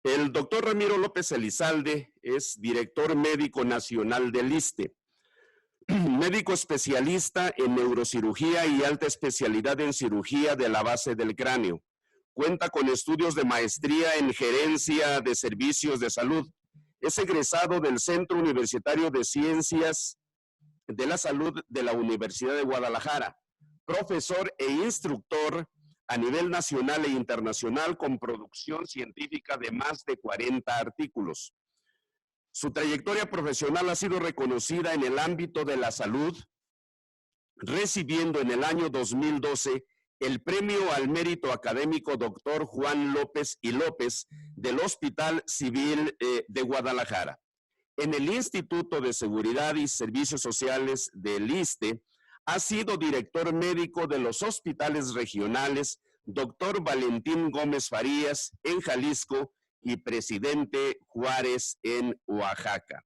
El doctor Ramiro López Elizalde es director médico nacional del ISSSTE, médico especialista en neurocirugía y alta especialidad en cirugía de la base del cráneo. Cuenta con estudios de maestría en gerencia de servicios de salud. Es egresado del Centro Universitario de Ciencias de la Salud de la Universidad de Guadalajara, profesor e instructor a nivel nacional e internacional con producción científica de más de 40 artículos. Su trayectoria profesional ha sido reconocida en el ámbito de la salud, recibiendo en el año 2012 el Premio al Mérito Académico Dr. Juan López y López del Hospital Civil de Guadalajara. En el Instituto de Seguridad y Servicios Sociales del ISSSTE, ha sido director médico de los hospitales regionales Dr. Valentín Gómez Farías en Jalisco y Presidente Juárez en Oaxaca.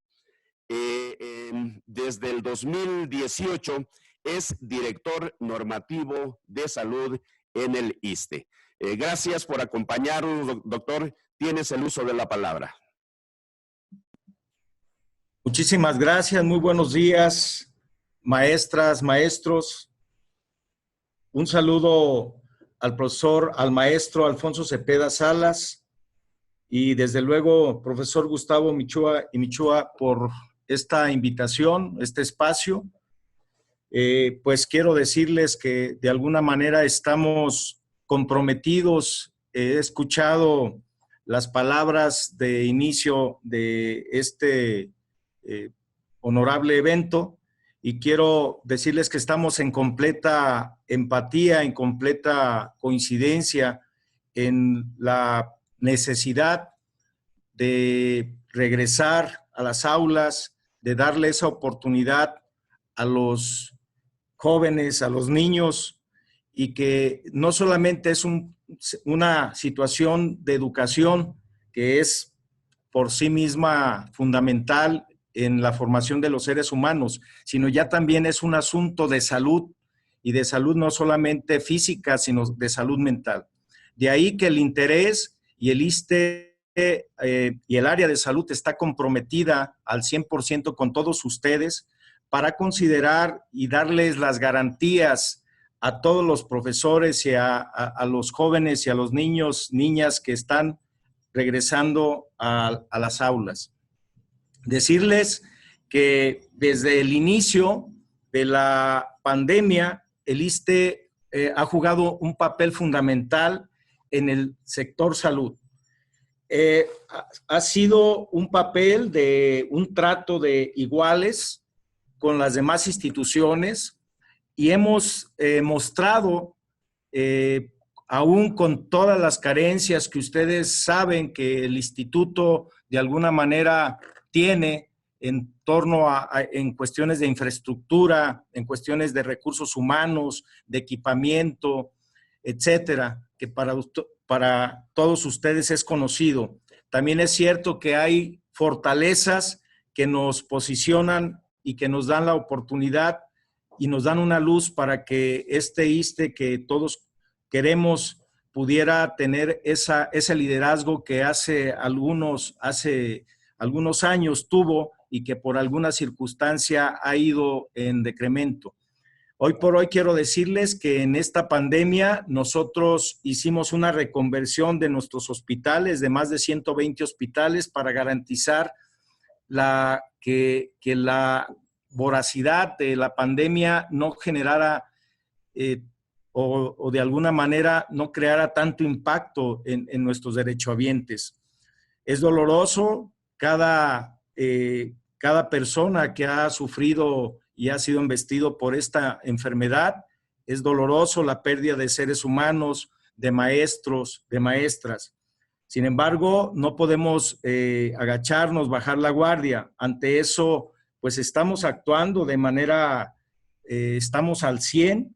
Desde el 2018 es director normativo de salud en el ISSSTE. Gracias por acompañarnos, doctor. Tienes el uso de la palabra. Muchísimas gracias, muy buenos días, maestras, maestros. Un saludo al profesor, al maestro Alfonso Cepeda Salas y desde luego profesor Gustavo Michúa por esta invitación, este espacio. Pues quiero decirles que de alguna manera estamos comprometidos. He escuchado las palabras de inicio de este honorable evento y quiero decirles que estamos en completa empatía, en completa coincidencia en la necesidad de regresar a las aulas, de darle esa oportunidad a los jóvenes, a los niños, y que no solamente es una situación de educación que es por sí misma fundamental en la formación de los seres humanos, sino ya también es un asunto de salud, y de salud no solamente física, sino de salud mental. De ahí que el interés y el ISSSTE y el área de salud está comprometida al 100% con todos ustedes para considerar y darles las garantías a todos los profesores y a los jóvenes y a los niños, niñas que están regresando a las aulas. Decirles que desde el inicio de la pandemia, el ISSSTE ha jugado un papel fundamental en el sector salud. Ha sido un papel de un trato de iguales con las demás instituciones y hemos mostrado, aún con todas las carencias que ustedes saben que el instituto de alguna manera tiene en torno en cuestiones de infraestructura, en cuestiones de recursos humanos, de equipamiento, etcétera, que para todos ustedes es conocido. También es cierto que hay fortalezas que nos posicionan y que nos dan la oportunidad y nos dan una luz para que este ISSSTE que todos queremos pudiera tener ese liderazgo que hace algunos años tuvo y que por alguna circunstancia ha ido en decremento. Hoy por hoy quiero decirles que en esta pandemia nosotros hicimos una reconversión de nuestros hospitales, de más de 120 hospitales, para garantizar que la voracidad de la pandemia no generara o de alguna manera no creara tanto impacto en nuestros derechohabientes. Es doloroso cada persona que ha sufrido y ha sido embestido por esta enfermedad. Es doloroso la pérdida de seres humanos, de maestros, de maestras. Sin embargo, no podemos agacharnos, bajar la guardia. Ante eso, pues estamos actuando de manera, estamos al 100.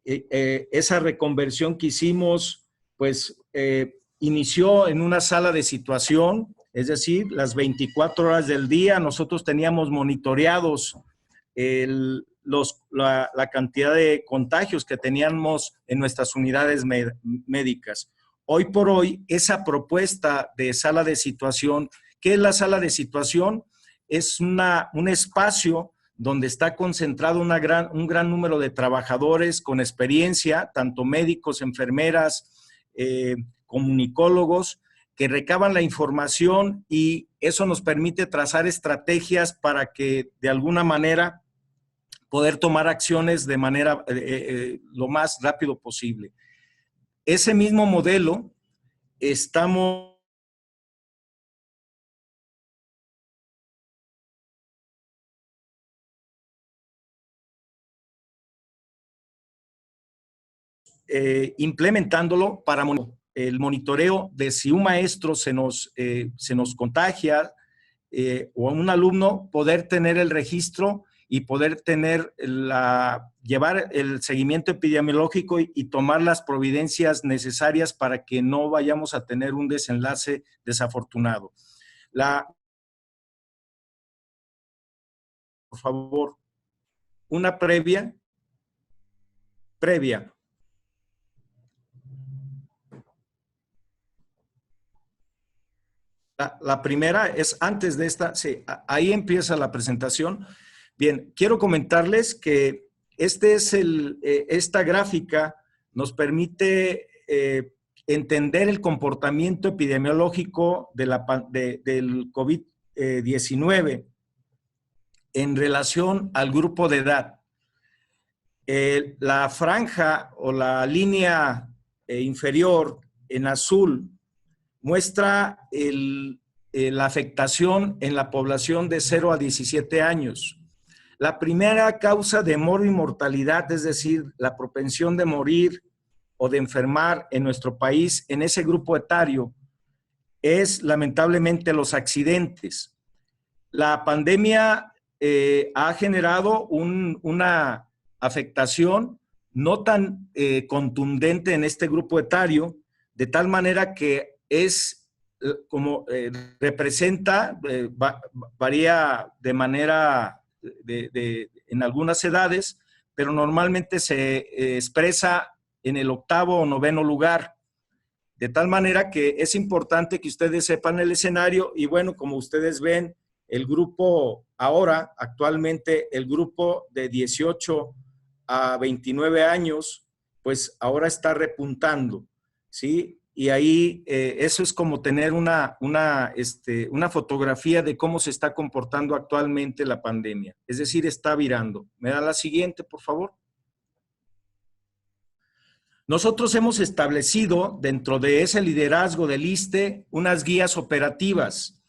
Esa reconversión que hicimos, pues inició en una sala de situación, es decir, las 24 horas del día nosotros teníamos monitoreados la cantidad de contagios que teníamos en nuestras unidades médicas. hoy por hoy esa propuesta de sala de situación. ¿Qué es la sala de situación? Es un espacio donde está concentrado un gran número de trabajadores con experiencia, tanto médicos, enfermeras, comunicólogos, que recaban la información y eso nos permite trazar estrategias para que de alguna manera poder tomar acciones de manera lo más rápido posible. Ese mismo modelo estamos implementándolo para el monitoreo de si un maestro se nos contagia o un alumno, poder tener el registro y poder tener llevar el seguimiento epidemiológico y tomar las providencias necesarias para que no vayamos a tener un desenlace desafortunado. Por favor, una previa. La primera es antes de esta, sí, ahí empieza la presentación. Bien, quiero comentarles que esta gráfica nos permite entender el comportamiento epidemiológico del COVID-19 en relación al grupo de edad. La franja o la línea inferior en azul muestra la afectación en la población de 0 a 17 años. La primera causa de mortalidad, es decir, la propensión de morir o de enfermar en nuestro país, en ese grupo etario, es lamentablemente los accidentes. La pandemia ha generado una afectación no tan contundente en este grupo etario, de tal manera que representa, varía de manera en algunas edades, pero normalmente se expresa en el 8º o 9º lugar. De tal manera que es importante que ustedes sepan el escenario y bueno, como ustedes ven, el grupo ahora, actualmente, el grupo de 18 a 29 años, pues ahora está repuntando, ¿sí? Y ahí eso es como tener una fotografía de cómo se está comportando actualmente la pandemia. Es decir, está virando. ¿Me da la siguiente, por favor? Nosotros hemos establecido dentro de ese liderazgo del ISSSTE unas guías operativas.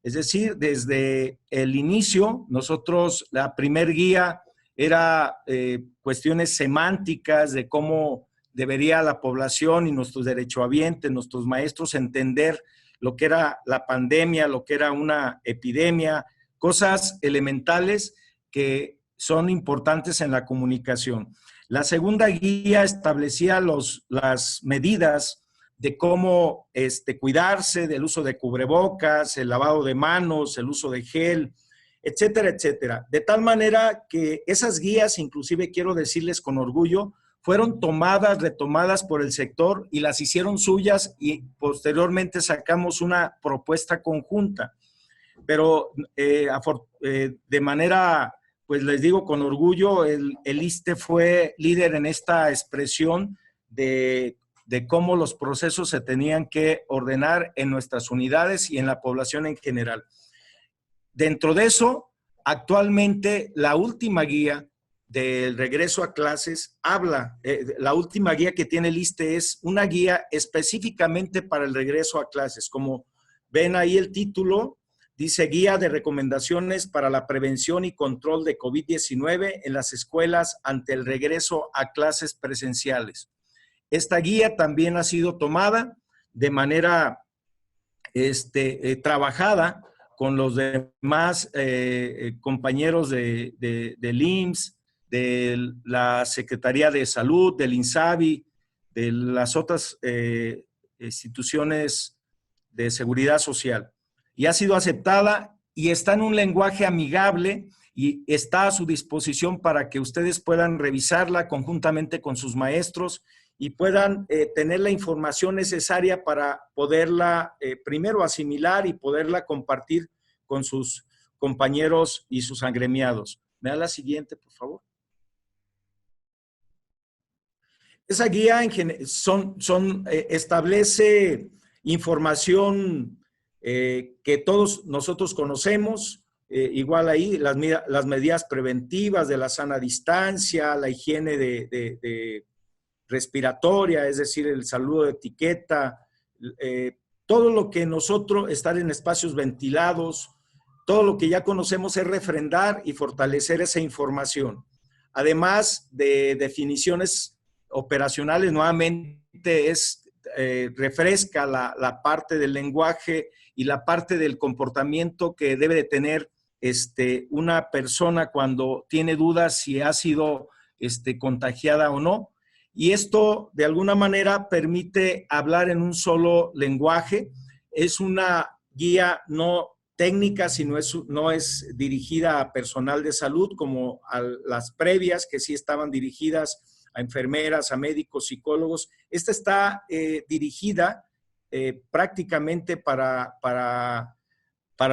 Es decir, desde el inicio, nosotros, la primer guía era cuestiones semánticas de cómo debería la población y nuestros derechohabientes, nuestros maestros entender lo que era la pandemia, lo que era una epidemia, cosas elementales que son importantes en la comunicación. La segunda guía establecía las medidas de cómo cuidarse, del uso de cubrebocas, el lavado de manos, el uso de gel, etcétera, etcétera. De tal manera que esas guías, inclusive quiero decirles con orgullo, fueron retomadas por el sector y las hicieron suyas y posteriormente sacamos una propuesta conjunta. Pero de manera, pues les digo con orgullo, el ISSSTE fue líder en esta expresión de cómo los procesos se tenían que ordenar en nuestras unidades y en la población en general. Dentro de eso, actualmente la última guía del regreso a clases la última guía que tiene el ISSSTE es una guía específicamente para el regreso a clases. Como ven ahí el título, dice Guía de Recomendaciones para la Prevención y Control de COVID-19 en las escuelas ante el regreso a clases presenciales. Esta guía también ha sido tomada de manera trabajada con los demás compañeros del IMSS, de la Secretaría de Salud, del INSABI, de las otras instituciones de seguridad social. Y ha sido aceptada y está en un lenguaje amigable y está a su disposición para que ustedes puedan revisarla conjuntamente con sus maestros y puedan tener la información necesaria para poderla primero asimilar y poderla compartir con sus compañeros y sus agremiados. ¿Me da la siguiente, por favor? Esa guía establece información que todos nosotros conocemos, igual ahí las medidas preventivas de la sana distancia, la higiene de respiratoria, es decir, el saludo de etiqueta, todo lo que nosotros, estar en espacios ventilados, todo lo que ya conocemos es refrendar y fortalecer esa información. Además de definiciones operacionales, nuevamente refresca la parte del lenguaje y la parte del comportamiento que debe de tener una persona cuando tiene dudas si ha sido contagiada o no. Y esto, de alguna manera, permite hablar en un solo lenguaje. Es una guía no técnica, sino no es dirigida a personal de salud como a las previas, que sí estaban dirigidas a enfermeras, a médicos, psicólogos. Esta está dirigida prácticamente para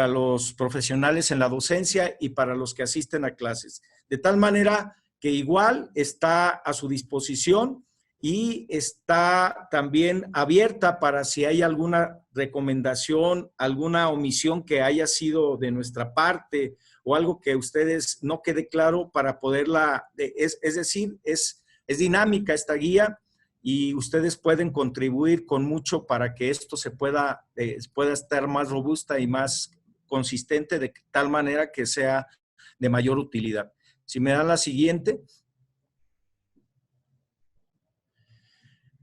los profesionales en la docencia y para los que asisten a clases. De tal manera que igual está a su disposición y está también abierta para si hay alguna recomendación, alguna omisión que haya sido de nuestra parte o algo que a ustedes no quede claro para poderla, es decir, es dinámica esta guía y ustedes pueden contribuir con mucho para que esto se pueda estar más robusta y más consistente de tal manera que sea de mayor utilidad. Si me dan la siguiente.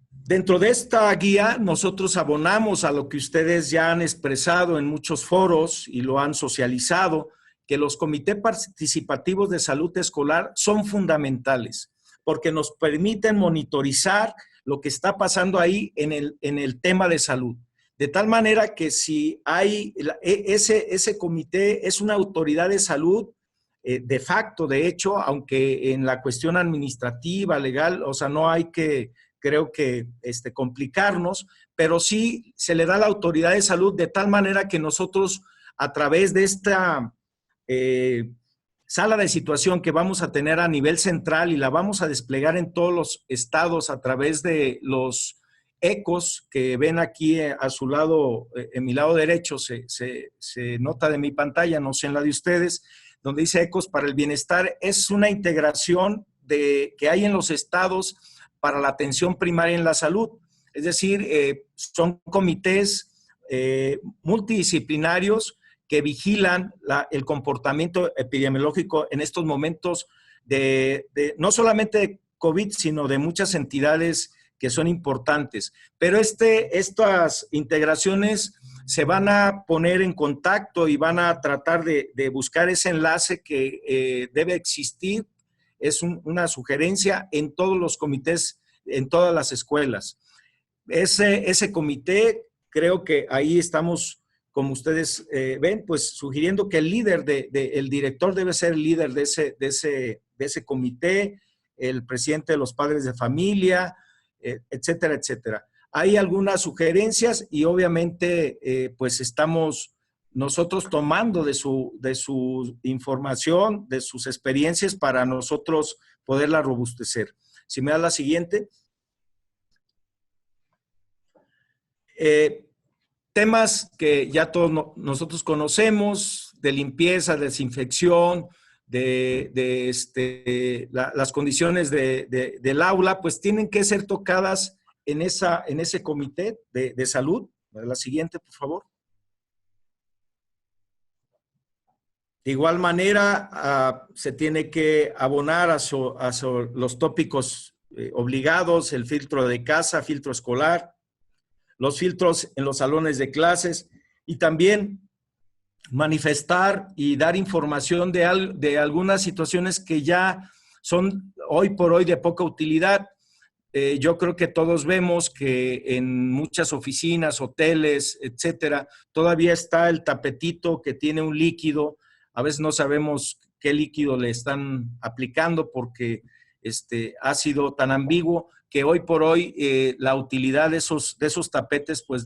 Dentro de esta guía, nosotros abonamos a lo que ustedes ya han expresado en muchos foros y lo han socializado, que los comités participativos de salud escolar son fundamentales, porque nos permiten monitorizar lo que está pasando ahí en el tema de salud. De tal manera que si hay, ese comité es una autoridad de salud, de facto, de hecho, aunque en la cuestión administrativa, legal, o sea, no hay que, creo que, complicarnos, pero sí se le da la autoridad de salud de tal manera que nosotros, a través de esta sala de situación que vamos a tener a nivel central y la vamos a desplegar en todos los estados a través de los ecos que ven aquí a su lado, en mi lado derecho, se nota de mi pantalla, no sé en la de ustedes, donde dice Ecos para el Bienestar, es una integración que hay en los estados para la atención primaria en la salud. Es decir, son comités multidisciplinarios que vigilan el comportamiento epidemiológico en estos momentos no solamente de COVID, sino de muchas entidades que son importantes. Pero estas integraciones se van a poner en contacto y van a tratar de buscar ese enlace que debe existir. Es una sugerencia en todos los comités, en todas las escuelas. Ese comité, creo que ahí estamos, como ustedes ven, pues sugiriendo que el líder, el director debe ser el líder de ese comité, el presidente de los padres de familia, etcétera, etcétera. Hay algunas sugerencias y obviamente pues estamos nosotros tomando de su información, de sus experiencias para nosotros poderla robustecer. Si me da la siguiente. Temas que ya todos nosotros conocemos, de limpieza, desinfección, las condiciones del aula, pues tienen que ser tocadas en ese comité de salud. La siguiente, por favor. De igual manera, se tiene que abonar a los tópicos obligados, el filtro de casa, filtro escolar, los filtros en los salones de clases y también manifestar y dar información de algunas situaciones que ya son hoy por hoy de poca utilidad. Yo creo que todos vemos que en muchas oficinas, hoteles, etcétera, todavía está el tapetito que tiene un líquido. A veces no sabemos qué líquido le están aplicando porque ha sido tan ambiguo que hoy por hoy la utilidad de esos tapetes pues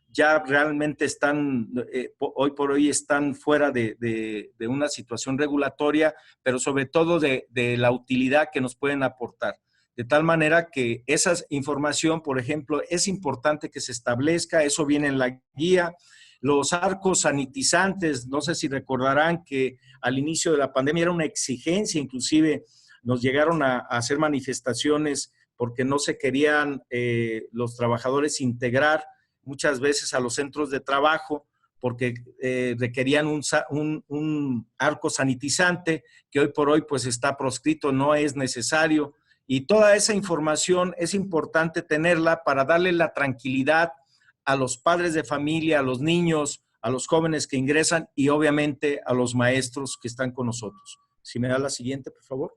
ya realmente están, hoy por hoy están fuera de una situación regulatoria, pero sobre todo de la utilidad que nos pueden aportar. De tal manera que esa información, por ejemplo, es importante que se establezca, eso viene en la guía. Los arcos sanitizantes, no sé si recordarán que al inicio de la pandemia era una exigencia, inclusive nos llegaron a hacer manifestaciones porque no se querían los trabajadores integrar muchas veces a los centros de trabajo porque requerían un arco sanitizante que hoy por hoy pues está proscrito, no es necesario. Y toda esa información es importante tenerla para darle la tranquilidad a los padres de familia, a los niños, a los jóvenes que ingresan y obviamente a los maestros que están con nosotros. Si me da la siguiente, por favor.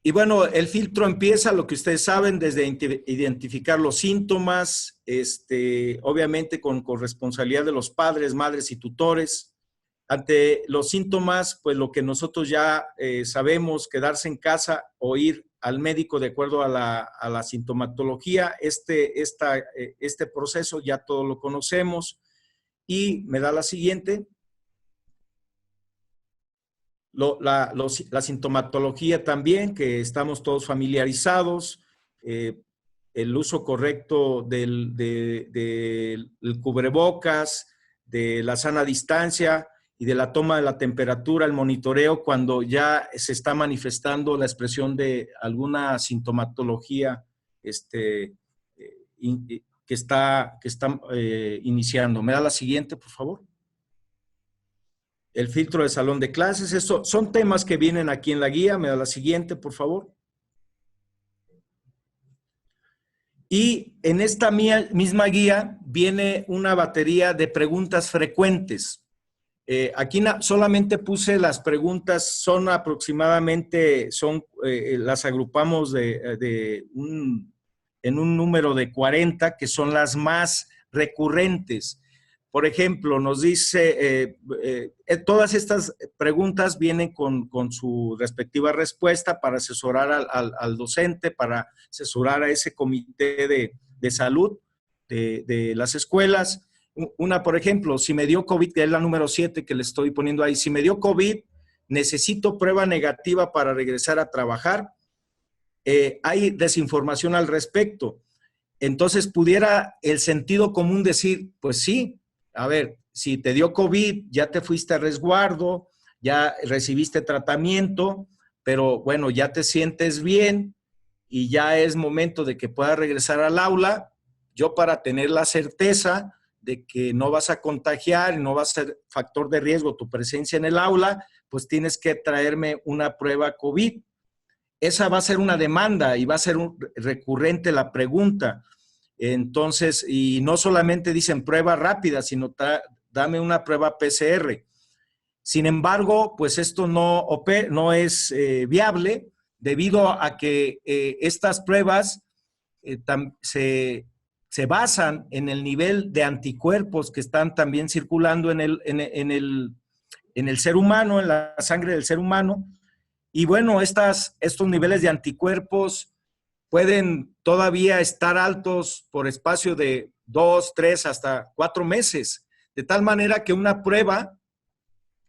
Y bueno, el filtro empieza, lo que ustedes saben, desde identificar los síntomas, obviamente con corresponsabilidad de los padres, madres y tutores. Ante los síntomas, pues lo que nosotros ya sabemos, quedarse en casa o ir al médico de acuerdo a la sintomatología. Este proceso ya todos lo conocemos. Y me da la siguiente. La sintomatología también, que estamos todos familiarizados, el uso correcto del cubrebocas, de la sana distancia y de la toma de la temperatura, el monitoreo cuando ya se está manifestando la expresión de alguna sintomatología que está iniciando. ¿Me da la siguiente, por favor? El filtro de salón de clases, eso son temas que vienen aquí en la guía. Me da la siguiente, por favor. Y en esta misma guía viene una batería de preguntas frecuentes. Aquí solamente puse las preguntas, son aproximadamente, las agrupamos en un número de 40, que son las más recurrentes. Por ejemplo, nos dice, todas estas preguntas vienen con su respectiva respuesta para asesorar al docente, para asesorar a ese comité de salud de las escuelas. Una, por ejemplo, si me dio COVID, que es la número 7 que le estoy poniendo ahí, si me dio COVID, necesito prueba negativa para regresar a trabajar. Hay desinformación al respecto. Entonces, pudiera el sentido común decir, pues sí, a ver, si te dio COVID, ya te fuiste a resguardo, ya recibiste tratamiento, pero bueno, ya te sientes bien y ya es momento de que puedas regresar al aula. Yo, para tener la certeza de que no vas a contagiar y no va a ser factor de riesgo tu presencia en el aula, pues tienes que traerme una prueba COVID. Esa va a ser una demanda y va a ser recurrente la pregunta. Entonces, y no solamente dicen prueba rápida, sino dame una prueba PCR. Sin embargo, pues esto no es viable debido a que estas pruebas se basan en el nivel de anticuerpos que están también circulando en el ser humano, en la sangre del ser humano. Y bueno, estos niveles de anticuerpos pueden todavía estar altos por espacio de 2, 3, hasta 4 meses, de tal manera que una prueba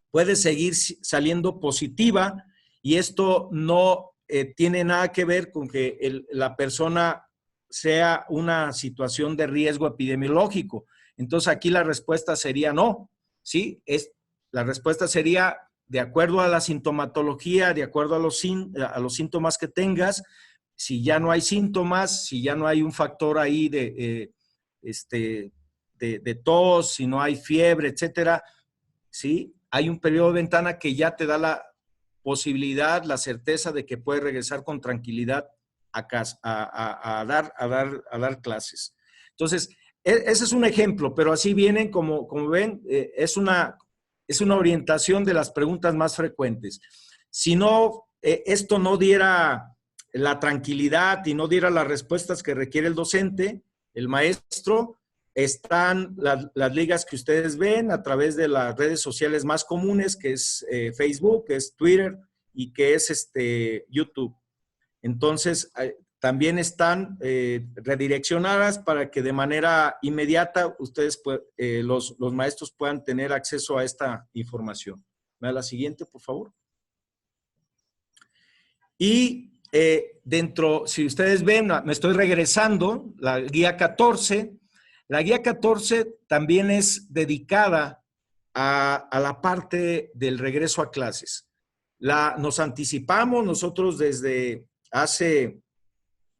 puede seguir saliendo positiva y esto no tiene nada que ver con que la persona sea una situación de riesgo epidemiológico. Entonces aquí la respuesta sería no, ¿sí? La respuesta sería de acuerdo a la sintomatología, de acuerdo a los síntomas que tengas. Si ya no hay síntomas, si ya no hay un factor ahí de tos, si no hay fiebre, etcétera, ¿sí? Hay un periodo de ventana que ya te da la posibilidad, la certeza de que puedes regresar con tranquilidad a casa, a dar clases. Entonces, ese es un ejemplo, pero así vienen, como ven, es una orientación de las preguntas más frecuentes. Si no, esto no diera la tranquilidad y no diera las respuestas que requiere el docente, el maestro, Están las ligas que ustedes ven a través de las redes sociales más comunes, que es Facebook, que es Twitter y que es YouTube. Entonces, también están redireccionadas para que de manera inmediata ustedes, los maestros puedan tener acceso a esta información. ¿Me da la siguiente, por favor? Y si ustedes ven, me estoy regresando, la guía 14. La guía 14 también es dedicada a la parte del regreso a clases. Nos anticipamos, nosotros desde hace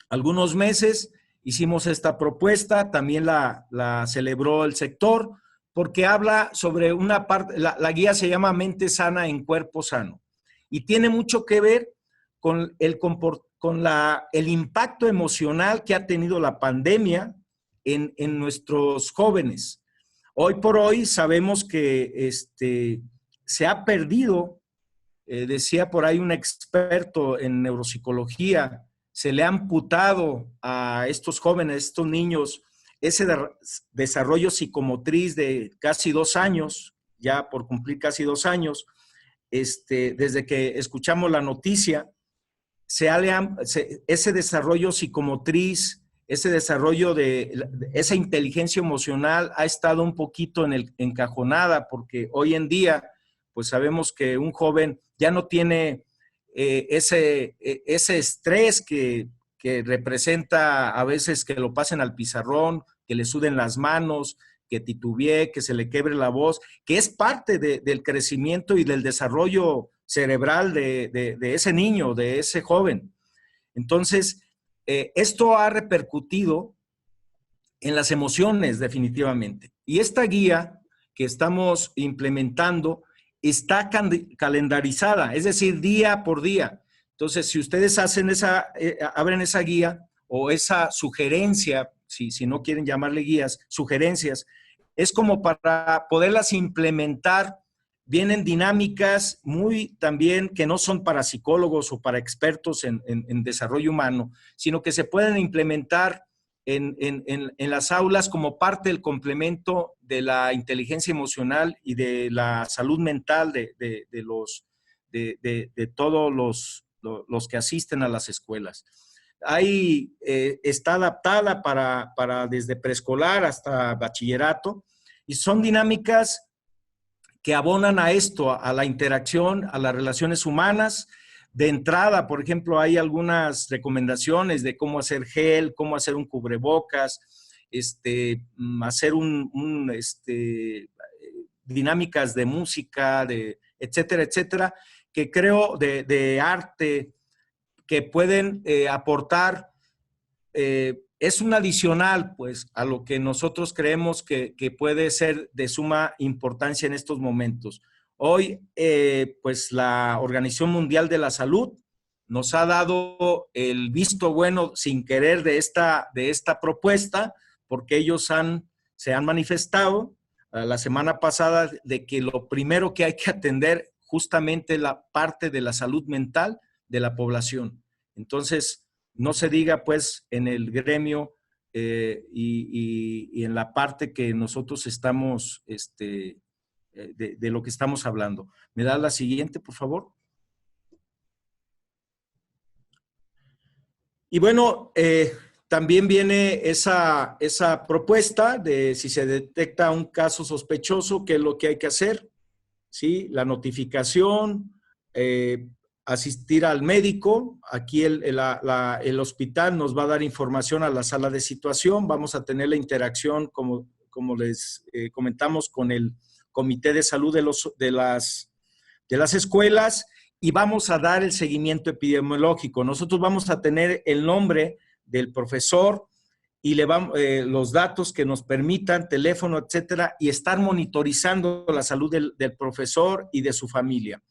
algunos meses hicimos esta propuesta, también la celebró el sector, porque habla sobre una parte, la guía se llama Mente Sana en Cuerpo Sano, y tiene mucho que ver con el impacto emocional que ha tenido la pandemia en nuestros jóvenes. Hoy por hoy sabemos que se ha perdido, decía por ahí un experto en neuropsicología, se le ha amputado a estos jóvenes, estos niños, ese desarrollo psicomotriz de casi 2 años, ya por cumplir casi 2 años, desde que escuchamos la noticia, ese desarrollo psicomotriz, ese desarrollo de esa inteligencia emocional ha estado un poquito encajonada, porque hoy en día, pues sabemos que un joven ya no tiene ese estrés que representa a veces que lo pasen al pizarrón, que le suden las manos, que titubee, que se le quebre la voz, que es parte del crecimiento y del desarrollo cerebral de ese niño, de ese joven. Entonces, esto ha repercutido en las emociones definitivamente. Y esta guía que estamos implementando está calendarizada, es decir, día por día. Entonces, si ustedes abren esa guía o esa sugerencia, si no quieren llamarle guías, sugerencias, es como para poderlas implementar. Vienen dinámicas muy también que no son para psicólogos o para expertos en desarrollo humano, sino que se pueden implementar en las aulas como parte del complemento de la inteligencia emocional y de la salud mental de todos los que asisten a las escuelas. Está adaptada para desde preescolar hasta bachillerato, y son dinámicas que abonan a esto, a la interacción, a las relaciones humanas. De entrada, por ejemplo, hay algunas recomendaciones de cómo hacer gel, cómo hacer un cubrebocas, hacer dinámicas de música, etcétera, etcétera, que creo de arte que pueden aportar. Es un adicional, pues, a lo que nosotros creemos que puede ser de suma importancia en estos momentos. Hoy, pues, la Organización Mundial de la Salud nos ha dado el visto bueno sin querer de esta propuesta, porque ellos se han manifestado la semana pasada de que lo primero que hay que atender justamente la parte de la salud mental de la población. Entonces, no se diga, pues, en el gremio y en la parte que nosotros estamos, de lo que estamos hablando. ¿Me da la siguiente, por favor? Y bueno, también viene esa propuesta de si se detecta un caso sospechoso, qué es lo que hay que hacer, ¿sí? La notificación, asistir al médico. Aquí el hospital nos va a dar información a la sala de situación. Vamos a tener la interacción, como les comentamos, con el comité de salud de las escuelas, y vamos a dar el seguimiento epidemiológico. Nosotros vamos a tener el nombre del profesor y los datos que nos permitan, teléfono, etcétera, y estar monitorizando la salud del profesor y de su familia.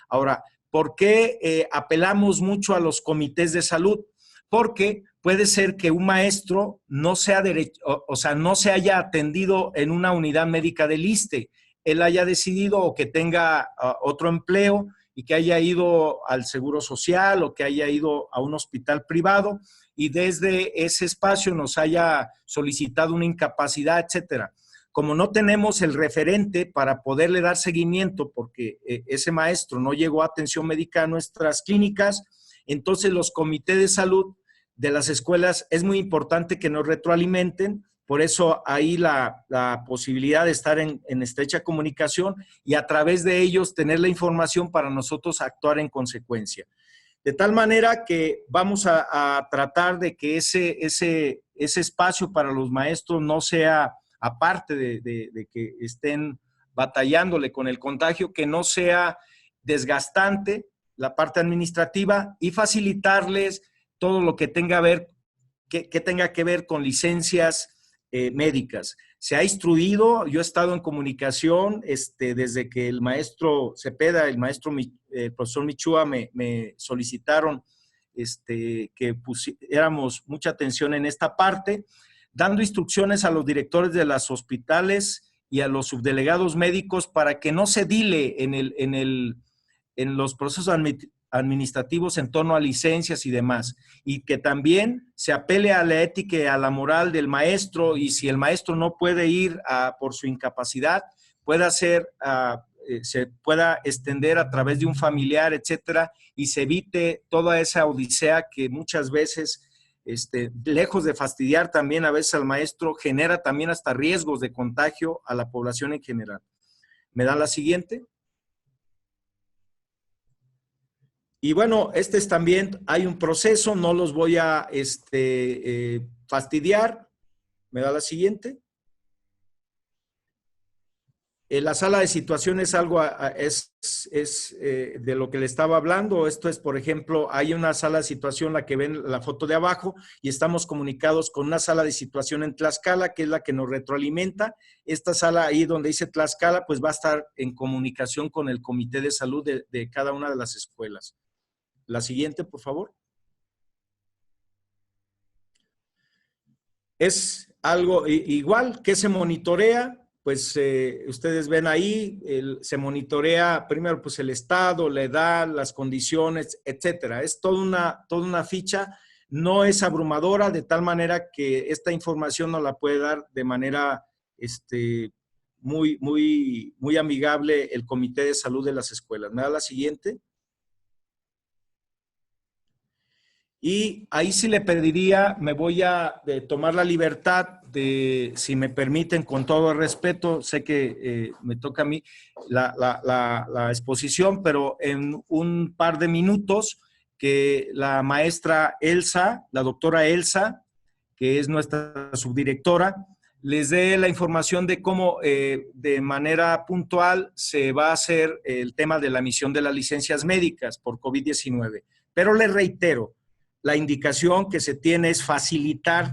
Ahora, ¿por qué apelamos mucho a los comités de salud? Porque puede ser que un maestro no se haya atendido en una unidad médica del ISSSTE. Él haya decidido o que tenga otro empleo y que haya ido al Seguro Social o que haya ido a un hospital privado y desde ese espacio nos haya solicitado una incapacidad, etcétera. Como no tenemos el referente para poderle dar seguimiento porque ese maestro no llegó a atención médica a nuestras clínicas, entonces los comités de salud de las escuelas es muy importante que nos retroalimenten. Por eso ahí la posibilidad de estar en estrecha comunicación y a través de ellos tener la información para nosotros actuar en consecuencia. De tal manera que vamos a tratar de que ese espacio para los maestros no sea, aparte de que estén batallándole con el contagio, que no sea desgastante la parte administrativa y facilitarles todo lo que tenga que ver con licencias médicas. Se ha instruido, yo he estado en comunicación desde que el maestro Cepeda, el profesor Michúa me solicitaron que pusiéramos mucha atención en esta parte, dando instrucciones a los directores de los hospitales y a los subdelegados médicos para que no se dile en los procesos administrativos en torno a licencias y demás, y que también se apele a la ética y a la moral del maestro, y si el maestro no puede ir por su incapacidad, se pueda extender a través de un familiar, etcétera, y se evite toda esa odisea que muchas veces, lejos de fastidiar también a veces al maestro, genera también hasta riesgos de contagio a la población en general. ¿Me da la siguiente? Y bueno, también hay un proceso, no los voy a fastidiar. ¿Me da la siguiente? La sala de situación es algo, de lo que le estaba hablando. Esto es, por ejemplo, hay una sala de situación, la que ven la foto de abajo, y estamos comunicados con una sala de situación en Tlaxcala, que es la que nos retroalimenta. Esta sala ahí donde dice Tlaxcala, pues va a estar en comunicación con el comité de salud de cada una de las escuelas. La siguiente, por favor. Es algo igual que se monitorea, pues ustedes ven ahí, se monitorea primero pues el estado, la edad, las condiciones, etcétera. Es toda una ficha, no es abrumadora, de tal manera que esta información nos la puede dar de manera muy amigable el Comité de Salud de las escuelas. ¿Me da la siguiente? Y ahí sí le pediría, me voy a tomar la libertad de, si me permiten, con todo el respeto, sé que me toca a mí la exposición, pero en un par de minutos que la maestra Elsa, la doctora Elsa, que es nuestra subdirectora, les dé la información de cómo de manera puntual se va a hacer el tema de la emisión de las licencias médicas por COVID-19. Pero les reitero, la indicación que se tiene es facilitar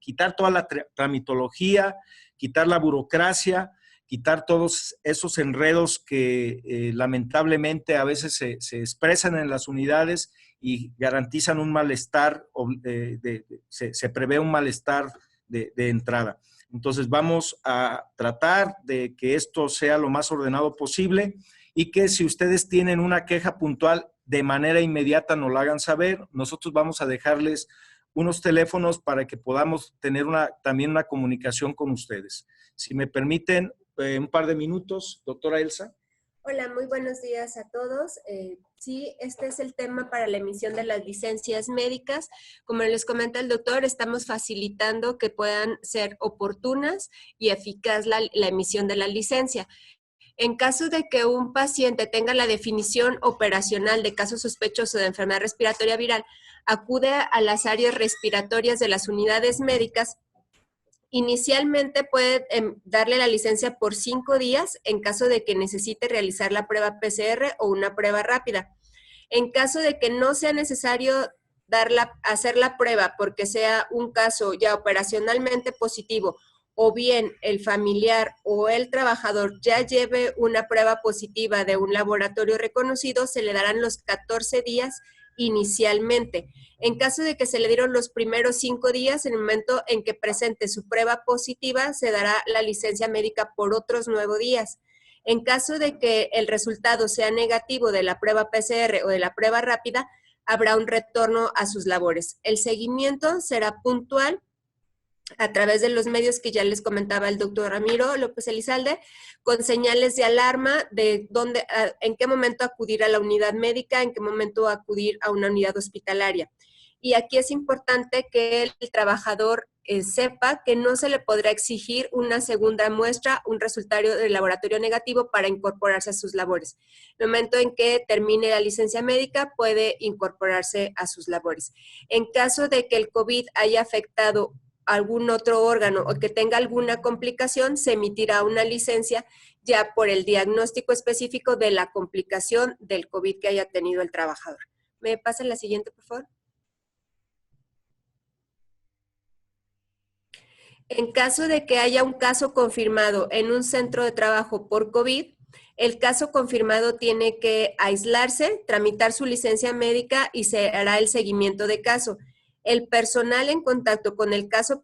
quitar toda la tramitología, quitar la burocracia, quitar todos esos enredos que lamentablemente a veces se expresan en las unidades y garantizan un malestar, se prevé un malestar de entrada. Entonces vamos a tratar de que esto sea lo más ordenado posible y que si ustedes tienen una queja puntual, de manera inmediata nos la hagan saber. Nosotros vamos a dejarles unos teléfonos para que podamos tener también una comunicación con ustedes. Si me permiten un par de minutos, doctora Elsa. Hola, muy buenos días a todos. Sí, este es el tema para la emisión de las licencias médicas. Como les comenta el doctor, estamos facilitando que puedan ser oportunas y eficaz la emisión de la licencia. En caso de que un paciente tenga la definición operacional de caso sospechoso de enfermedad respiratoria viral, acude a las áreas respiratorias de las unidades médicas. Inicialmente puede darle la licencia por 5 días en caso de que necesite realizar la prueba PCR o una prueba rápida. En caso de que no sea necesario hacer la prueba porque sea un caso ya operacionalmente positivo, o bien el familiar o el trabajador ya lleve una prueba positiva de un laboratorio reconocido, se le darán los 14 días inicialmente. En caso de que se le dieron los primeros 5 días, en el momento en que presente su prueba positiva, se dará la licencia médica por otros 9 días. En caso de que el resultado sea negativo de la prueba PCR o de la prueba rápida, habrá un retorno a sus labores. El seguimiento será puntual a través de los medios que ya les comentaba el doctor Ramiro López Elizalde, con señales de alarma de dónde, en qué momento acudir a la unidad médica, en qué momento acudir a una unidad hospitalaria. Y aquí es importante que el trabajador sepa que no se le podrá exigir una segunda muestra, un resultado de laboratorio negativo para incorporarse a sus labores. En el momento en que termine la licencia médica, puede incorporarse a sus labores. En caso de que el COVID haya afectado algún otro órgano o que tenga alguna complicación, se emitirá una licencia ya por el diagnóstico específico de la complicación del COVID que haya tenido el trabajador. ¿Me pasan la siguiente, por favor? En caso de que haya un caso confirmado en un centro de trabajo por COVID, el caso confirmado tiene que aislarse, tramitar su licencia médica y se hará el seguimiento de caso. El personal en contacto con el caso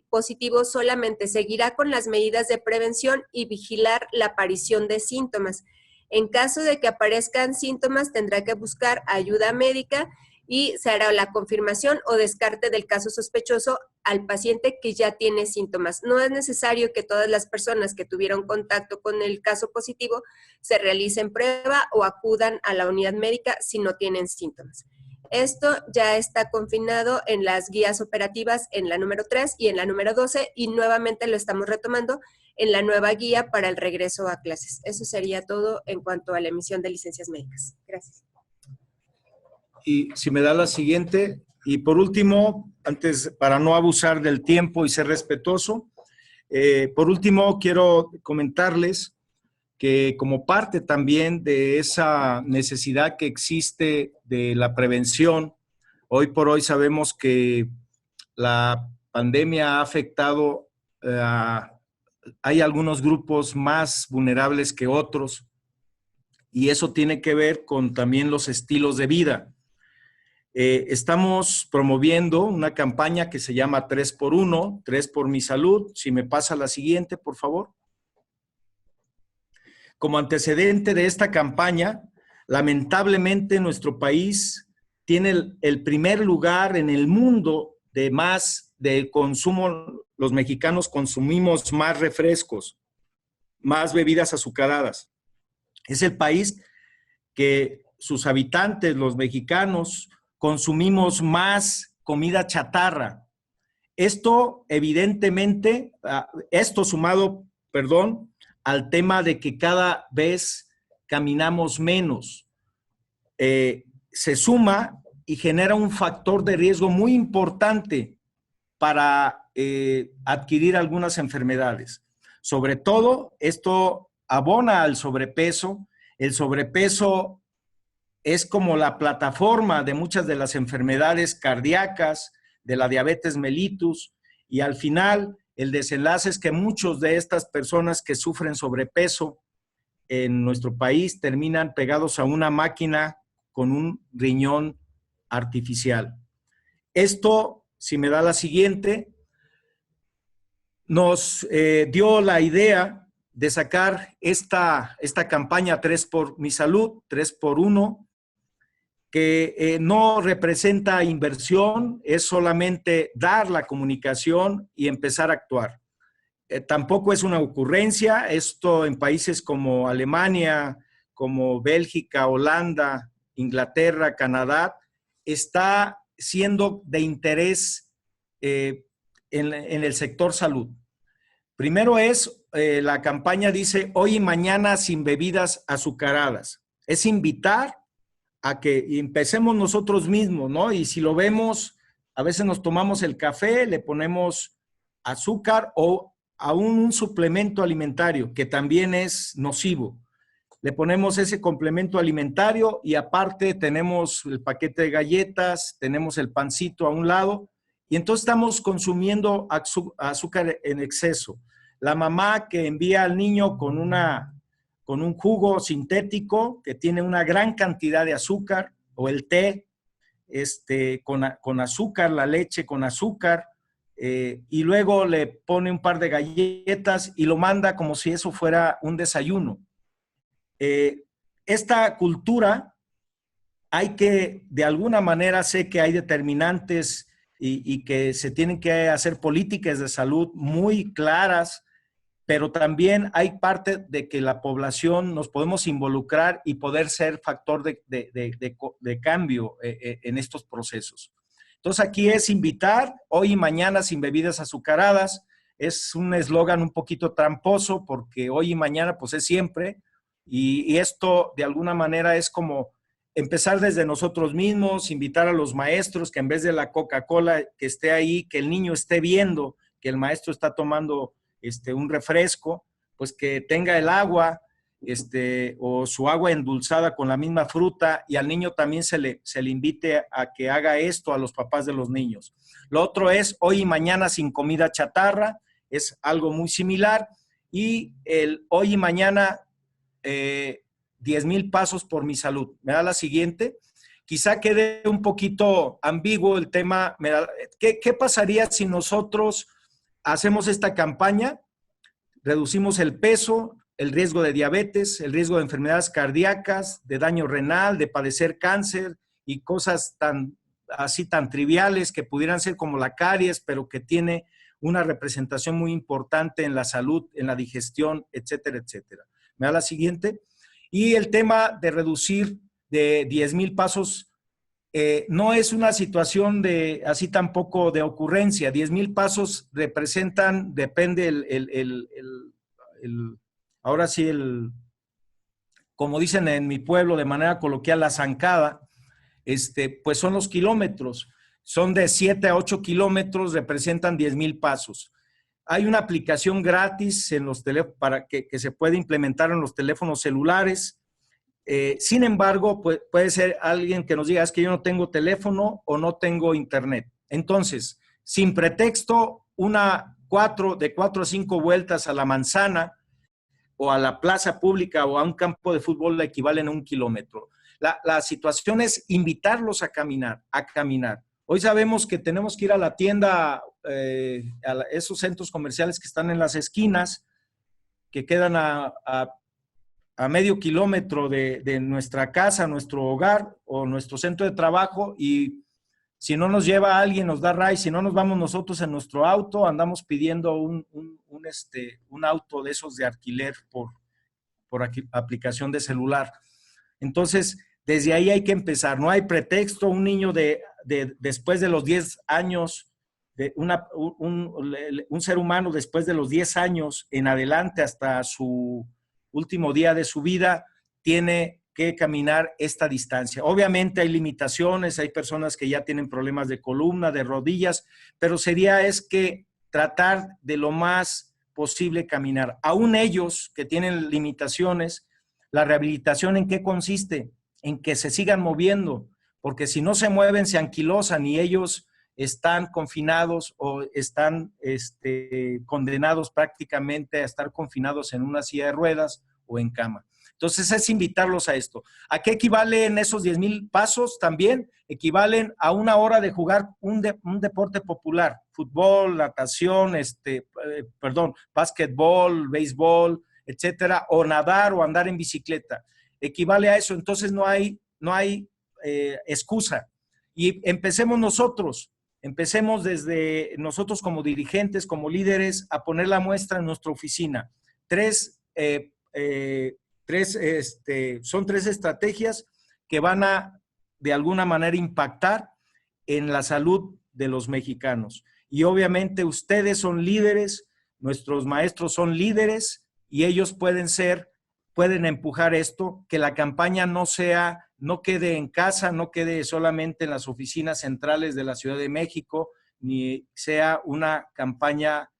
positivo solamente seguirá con las medidas de prevención y vigilar la aparición de síntomas. En caso de que aparezcan síntomas, tendrá que buscar ayuda médica y se hará la confirmación o descarte del caso sospechoso al paciente que ya tiene síntomas. No es necesario que todas las personas que tuvieron contacto con el caso positivo se realicen prueba o acudan a la unidad médica si no tienen síntomas. Esto ya está confinado en las guías operativas en la número 3 y en la número 12 y nuevamente lo estamos retomando en la nueva guía para el regreso a clases. Eso sería todo en cuanto a la emisión de licencias médicas. Gracias. Y si me da la siguiente. Y por último, antes, para no abusar del tiempo y ser respetuoso, por último quiero comentarles que como parte también de esa necesidad que existe de la prevención, hoy por hoy sabemos que la pandemia ha afectado, hay algunos grupos más vulnerables que otros, y eso tiene que ver con también los estilos de vida. Estamos promoviendo una campaña que se llama 3x1, 3 por mi salud. Si me pasa la siguiente, por favor. Como antecedente de esta campaña, lamentablemente nuestro país tiene el primer lugar en el mundo de consumo. Los mexicanos consumimos más refrescos, más bebidas azucaradas. Es el país que sus habitantes, los mexicanos, consumimos más comida chatarra. Esto evidentemente, sumado al tema de que cada vez caminamos menos, se suma y genera un factor de riesgo muy importante para adquirir algunas enfermedades. Sobre todo, esto abona al sobrepeso. El sobrepeso es como la plataforma de muchas de las enfermedades cardíacas, de la diabetes mellitus, y al final el desenlace es que muchos de estas personas que sufren sobrepeso en nuestro país terminan pegados a una máquina con un riñón artificial. Esto, si me da la siguiente, nos dio la idea de sacar esta campaña 3 por mi salud, 3x1, que no representa inversión, es solamente dar la comunicación y empezar a actuar. Tampoco es una ocurrencia. Esto en países como Alemania, como Bélgica, Holanda, Inglaterra, Canadá, está siendo de interés en el sector salud. Primero la campaña dice hoy y mañana sin bebidas azucaradas. Es invitar a que empecemos nosotros mismos, ¿no? Y si lo vemos, a veces nos tomamos el café, le ponemos azúcar o aún un suplemento alimentario que también es nocivo. Le ponemos ese complemento alimentario y aparte tenemos el paquete de galletas, tenemos el pancito a un lado y entonces estamos consumiendo azúcar en exceso. La mamá que envía al niño con un jugo sintético que tiene una gran cantidad de azúcar, o el té con azúcar, la leche con azúcar, y luego le pone un par de galletas y lo manda como si eso fuera un desayuno. esta cultura hay que, de alguna manera, sé que hay determinantes y que se tienen que hacer políticas de salud muy claras, pero también hay parte de que la población nos podemos involucrar y poder ser factor de cambio en estos procesos. Entonces aquí es invitar, hoy y mañana sin bebidas azucaradas. Es un eslogan un poquito tramposo porque hoy y mañana pues es siempre, y esto de alguna manera es como empezar desde nosotros mismos, invitar a los maestros que en vez de la Coca-Cola que esté ahí, que el niño esté viendo que el maestro está tomando un refresco, pues que tenga el agua o su agua endulzada con la misma fruta, y al niño también se le invite a que haga esto a los papás de los niños. Lo otro es hoy y mañana sin comida chatarra, es algo muy similar, y el hoy y mañana 10,000 pasos por mi salud. Me da la siguiente. Quizá quede un poquito ambiguo el tema. ¿Qué pasaría si nosotros hacemos esta campaña? Reducimos el peso, el riesgo de diabetes, el riesgo de enfermedades cardíacas, de daño renal, de padecer cáncer y cosas tan triviales que pudieran ser como la caries, pero que tiene una representación muy importante en la salud, en la digestión, etcétera, etcétera. ¿Me da la siguiente? Y el tema de reducir de 10,000 pasos no es una situación de así tampoco de ocurrencia. 10,000 pasos representan, depende ahora sí, como dicen en mi pueblo de manera coloquial, la zancada, pues son los kilómetros. Son de 7 a 8 kilómetros, representan 10,000 pasos. Hay una aplicación gratis en los para que se puede implementar en los teléfonos celulares. Sin embargo, puede ser alguien que nos diga, es que yo no tengo teléfono o no tengo internet. Entonces, sin pretexto, de 4 a 5 vueltas a la manzana o a la plaza pública o a un campo de fútbol le equivalen a 1 kilómetro. La situación es invitarlos a caminar. Hoy sabemos que tenemos que ir a la tienda, a esos centros comerciales que están en las esquinas, que quedan a medio kilómetro de nuestra casa, nuestro hogar o nuestro centro de trabajo, y si no nos lleva alguien, nos da ride. Si no nos vamos nosotros en nuestro auto, andamos pidiendo un auto de esos de alquiler por aplicación de celular. Entonces, desde ahí hay que empezar. No hay pretexto. Un niño después de los 10 años, un ser humano después de los 10 años en adelante hasta su último día de su vida, tiene que caminar esta distancia. Obviamente hay limitaciones, hay personas que ya tienen problemas de columna, de rodillas, pero es que tratar de lo más posible caminar. Aún ellos que tienen limitaciones, la rehabilitación ¿en qué consiste? En que se sigan moviendo, porque si no se mueven se anquilosan y ellos están confinados o están condenados prácticamente a estar confinados en una silla de ruedas o en cama. Entonces es invitarlos a esto. ¿A qué equivalen esos 10,000 pasos? También equivalen a 1 hora de jugar un deporte popular, fútbol, natación, básquetbol, béisbol, etcétera, o nadar o andar en bicicleta. Equivale a eso. Entonces no hay excusa. Y empecemos desde nosotros como dirigentes, como líderes, a poner la muestra en nuestra oficina. Son 3 estrategias que van a, de alguna manera, impactar en la salud de los mexicanos. Y obviamente ustedes son líderes, nuestros maestros son líderes, y ellos pueden empujar esto, que la campaña no quede en casa, no quede solamente en las oficinas centrales de la Ciudad de México, ni sea una campaña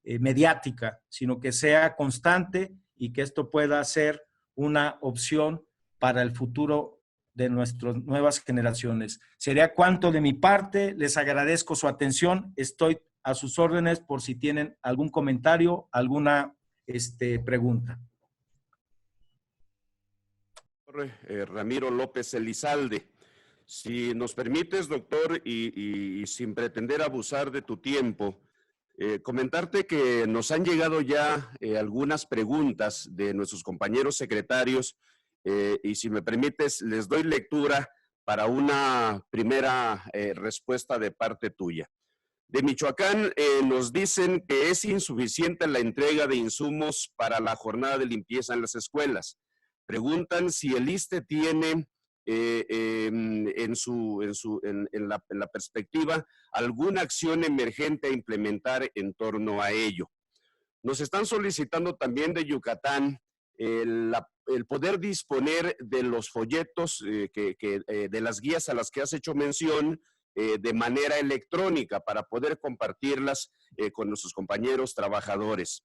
mediática, sino que sea constante y que esto pueda ser una opción para el futuro de nuestras nuevas generaciones. Sería cuanto de mi parte. Les agradezco su atención. Estoy a sus órdenes por si tienen algún comentario, alguna pregunta. Ramiro López Elizalde. Si nos permites, doctor, y sin pretender abusar de tu tiempo, Comentarte que nos han llegado ya algunas preguntas de nuestros compañeros secretarios y si me permites les doy lectura para una primera respuesta de parte tuya. De Michoacán nos dicen que es insuficiente la entrega de insumos para la jornada de limpieza en las escuelas. Preguntan si el ISSSTE tiene en la perspectiva alguna acción emergente a implementar en torno a ello. Nos están solicitando también de Yucatán el poder disponer de los folletos, de las guías a las que has hecho mención, de manera electrónica para poder compartirlas con nuestros compañeros trabajadores.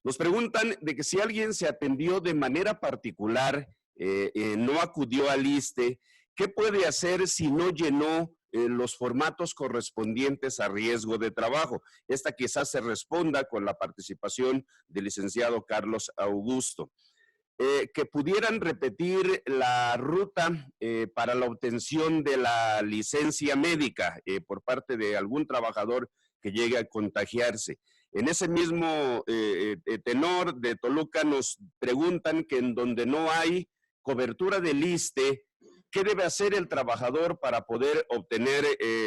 Nos preguntan de que si alguien se atendió de manera particular, no acudió al ISSSTE, ¿qué puede hacer si no llenó los formatos correspondientes a riesgo de trabajo? Esta quizás se responda con la participación del licenciado Carlos Augusto. Que pudieran repetir la ruta para la obtención de la licencia médica por parte de algún trabajador que llegue a contagiarse. En ese mismo tenor de Toluca nos preguntan que en donde no hay cobertura del ISSSTE, ¿qué debe hacer el trabajador para poder obtener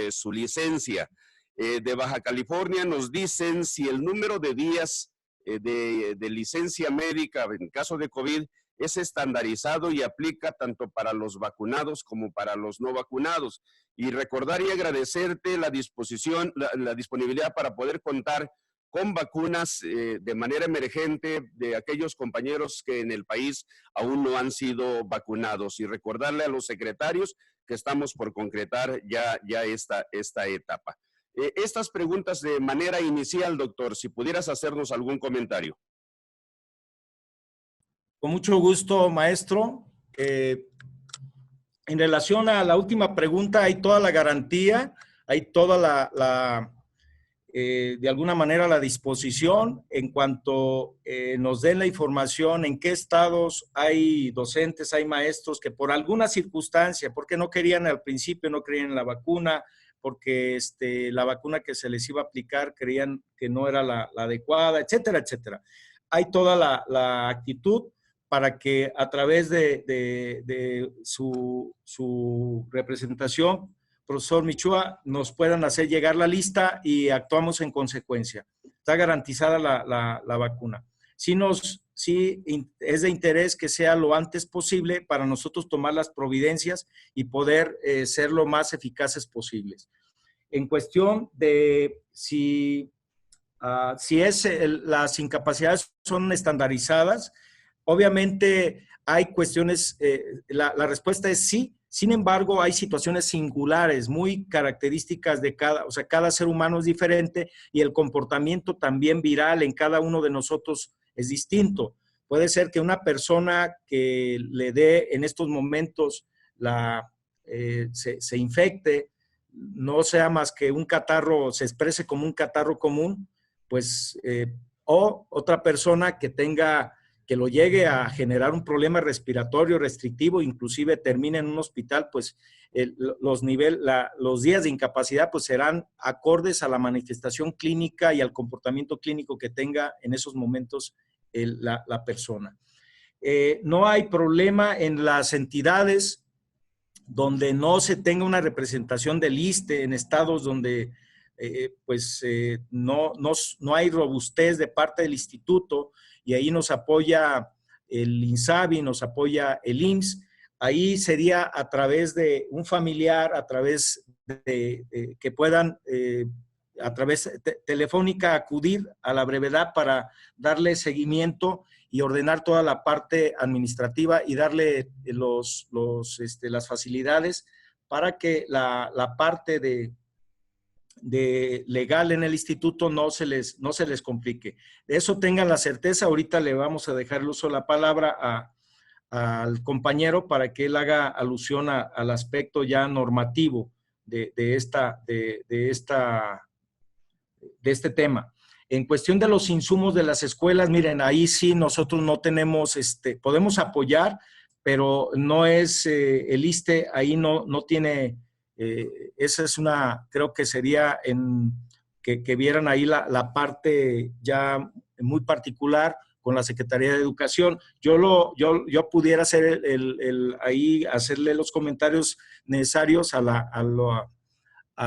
su licencia? De Baja California nos dicen si el número de días de licencia médica en caso de COVID es estandarizado y aplica tanto para los vacunados como para los no vacunados. Y recordar y agradecerte la disposición, la disponibilidad para poder contar con vacunas de manera emergente de aquellos compañeros que en el país aún no han sido vacunados. Y recordarle a los secretarios que estamos por concretar ya esta etapa. Estas preguntas de manera inicial, doctor, si pudieras hacernos algún comentario. Con mucho gusto, maestro. En relación a la última pregunta, hay toda la garantía, hay toda de alguna manera la disposición en cuanto nos den la información en qué estados hay docentes, hay maestros que por alguna circunstancia, porque no querían al principio, no creían en la vacuna, porque la vacuna que se les iba a aplicar creían que no era la adecuada, etcétera, etcétera. Hay toda la actitud para que a través de su representación, profesor Michúa, nos puedan hacer llegar la lista y actuamos en consecuencia. Está garantizada la vacuna. Sí es de interés que sea lo antes posible para nosotros tomar las providencias y poder ser lo más eficaces posibles. En cuestión de si las incapacidades son estandarizadas, obviamente hay cuestiones, la respuesta es sí. Sin embargo, hay situaciones singulares, muy características de cada ser humano es diferente y el comportamiento también viral en cada uno de nosotros es distinto. Puede ser que una persona que le dé en estos momentos se infecte, no sea más que un catarro, se exprese como un catarro común, pues, o otra persona que lo llegue a generar un problema respiratorio restrictivo, inclusive termine en un hospital, pues los días de incapacidad pues serán acordes a la manifestación clínica y al comportamiento clínico que tenga en esos momentos la persona. No hay problema en las entidades donde no se tenga una representación del ISSSTE, en estados donde no hay robustez de parte del instituto, y ahí nos apoya el INSABI, nos apoya el IMSS. Ahí sería a través de un familiar, a través de que puedan, a través telefónica, acudir a la brevedad para darle seguimiento y ordenar toda la parte administrativa y darle las facilidades para que la parte de legal en el instituto no se les complique. De eso tengan la certeza. Ahorita le vamos a dejar el uso de la palabra al compañero para que él haga alusión al aspecto ya normativo de este tema. En cuestión de los insumos de las escuelas, miren, ahí sí nosotros no tenemos, podemos apoyar, pero no es el ISSSTE, ahí no tiene... esa es creo que sería que vieran ahí la parte ya muy particular con la Secretaría de Educación. Yo pudiera hacer ahí hacerle los comentarios necesarios a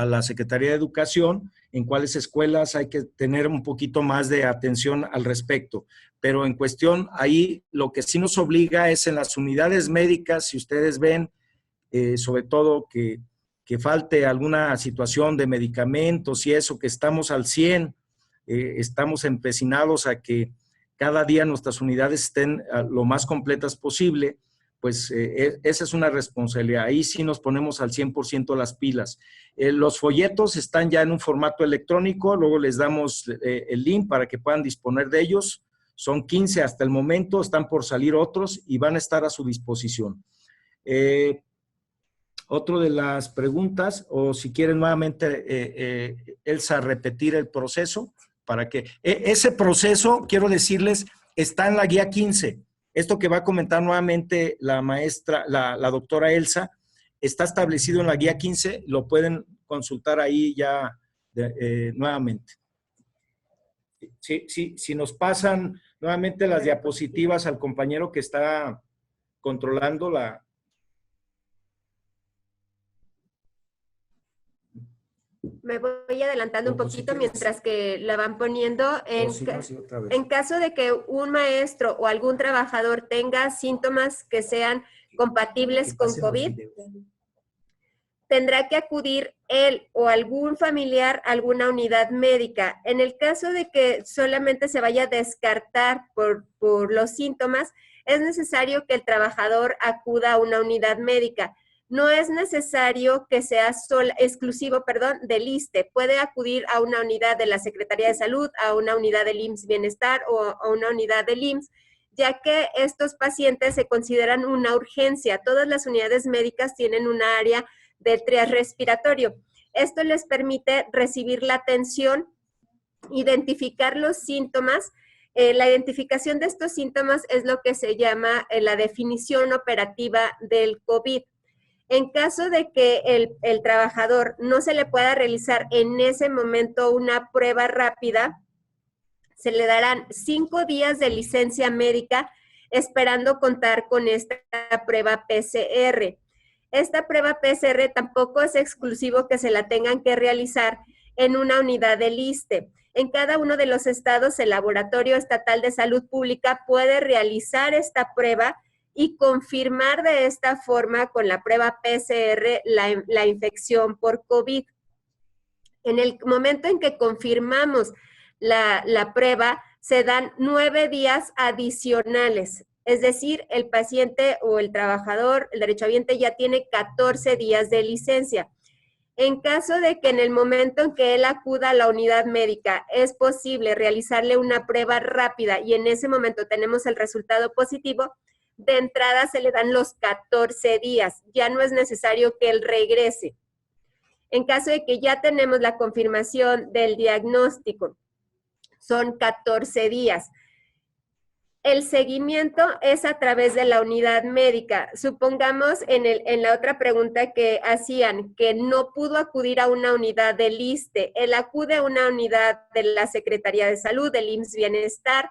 la Secretaría de Educación en cuáles escuelas hay que tener un poquito más de atención al respecto. Pero en cuestión, ahí lo que sí nos obliga es en las unidades médicas, si ustedes ven, sobre todo que falte alguna situación de medicamentos y eso, que estamos al 100, estamos empecinados a que cada día nuestras unidades estén lo más completas posible, pues esa es una responsabilidad. Ahí sí nos ponemos al 100% las pilas. Los folletos están ya en un formato electrónico, luego les damos el link para que puedan disponer de ellos. Son 15 hasta el momento, están por salir otros y van a estar a su disposición. Otro de las preguntas, o si quieren nuevamente, Elsa, repetir el proceso, para que ese proceso, quiero decirles, está en la guía 15. Esto que va a comentar nuevamente la maestra, la doctora Elsa, está establecido en la guía 15, lo pueden consultar ahí ya nuevamente. Si nos pasan nuevamente las diapositivas al compañero que está controlando la... Me voy adelantando un poquito mientras que la van poniendo. En caso de que un maestro o algún trabajador tenga síntomas que sean compatibles con COVID, tendrá que acudir él o algún familiar a alguna unidad médica. En el caso de que solamente se vaya a descartar por los síntomas, es necesario que el trabajador acuda a una unidad médica. No es necesario que sea exclusivo del ISSSTE. Puede acudir a una unidad de la Secretaría de Salud, a una unidad del IMSS Bienestar o a una unidad del IMSS, ya que estos pacientes se consideran una urgencia. Todas las unidades médicas tienen un área de triage respiratorio. Esto les permite recibir la atención, identificar los síntomas. La identificación de estos síntomas es lo que se llama la definición operativa del COVID. En caso de que el trabajador no se le pueda realizar en ese momento una prueba rápida, se le darán 5 días de licencia médica esperando contar con esta prueba PCR. Esta prueba PCR tampoco es exclusivo que se la tengan que realizar en una unidad del ISSSTE. En cada uno de los estados, el Laboratorio Estatal de Salud Pública puede realizar esta prueba y confirmar de esta forma con la prueba PCR la infección por COVID. En el momento en que confirmamos la prueba, se dan 9 días adicionales. Es decir, el paciente o el trabajador, el derechohabiente, ya tiene 14 días de licencia. En caso de que en el momento en que él acuda a la unidad médica es posible realizarle una prueba rápida y en ese momento tenemos el resultado positivo, de entrada se le dan los 14 días. Ya no es necesario que él regrese. En caso de que ya tenemos la confirmación del diagnóstico, son 14 días. El seguimiento es a través de la unidad médica. Supongamos en la otra pregunta que hacían, que no pudo acudir a una unidad del ISSSTE. Él acude a una unidad de la Secretaría de Salud, del IMSS Bienestar,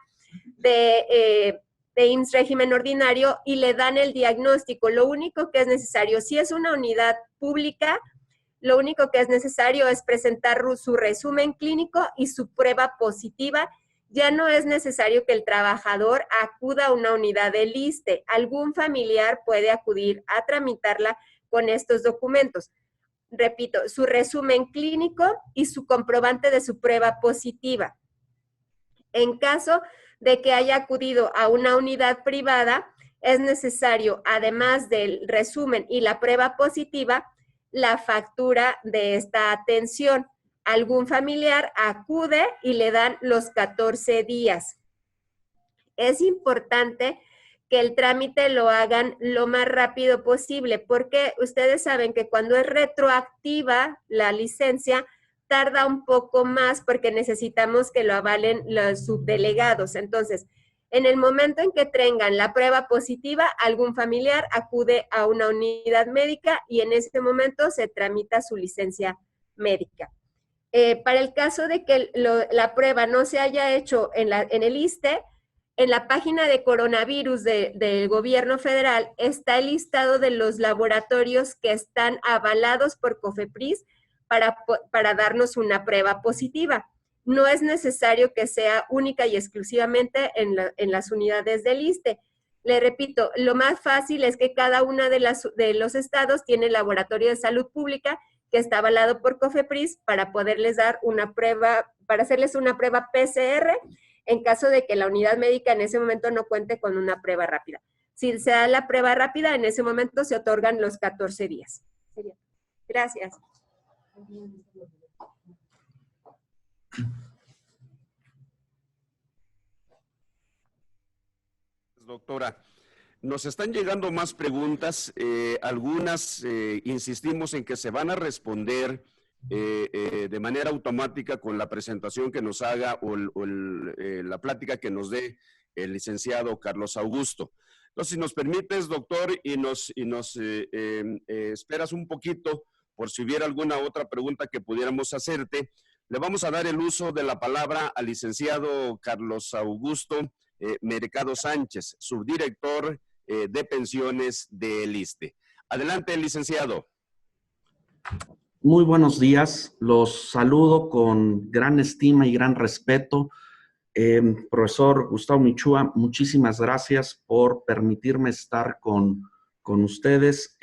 de IMSS Régimen Ordinario y le dan el diagnóstico. Lo único que es necesario, si es una unidad pública, lo único que es necesario es presentar su resumen clínico y su prueba positiva. Ya no es necesario que el trabajador acuda a una unidad del ISSSTE. Algún familiar puede acudir a tramitarla con estos documentos. Repito, su resumen clínico y su comprobante de su prueba positiva. En caso de que haya acudido a una unidad privada, es necesario, además del resumen y la prueba positiva, la factura de esta atención. Algún familiar acude y le dan los 14 días. Es importante que el trámite lo hagan lo más rápido posible, porque ustedes saben que cuando es retroactiva la licencia, tarda un poco más porque necesitamos que lo avalen los subdelegados. Entonces, en el momento en que tengan la prueba positiva, algún familiar acude a una unidad médica y en ese momento se tramita su licencia médica. Para el caso de que la prueba no se haya hecho en el ISSSTE, en la página de coronavirus del gobierno federal está el listado de los laboratorios que están avalados por COFEPRIS para darnos una prueba positiva. No es necesario que sea única y exclusivamente en las unidades del ISSSTE. Le repito, lo más fácil es que cada una de los estados tiene laboratorio de salud pública que está avalado por COFEPRIS para poderles dar una prueba, para hacerles una prueba PCR en caso de que la unidad médica en ese momento no cuente con una prueba rápida. Si se da la prueba rápida, en ese momento se otorgan los 14 días. Gracias. Doctora, nos están llegando más preguntas, algunas insistimos en que se van a responder de manera automática con la presentación que nos haga o la plática que nos dé el licenciado Carlos Augusto. Entonces, si nos permites, doctor, y nos esperas un poquito por si hubiera alguna otra pregunta que pudiéramos hacerte, le vamos a dar el uso de la palabra al licenciado Carlos Augusto Mercado Sánchez, subdirector de pensiones del ISSSTE. Adelante, licenciado. Muy buenos días. Los saludo con gran estima y gran respeto. Profesor Gustavo Michúa, muchísimas gracias por permitirme estar con ustedes.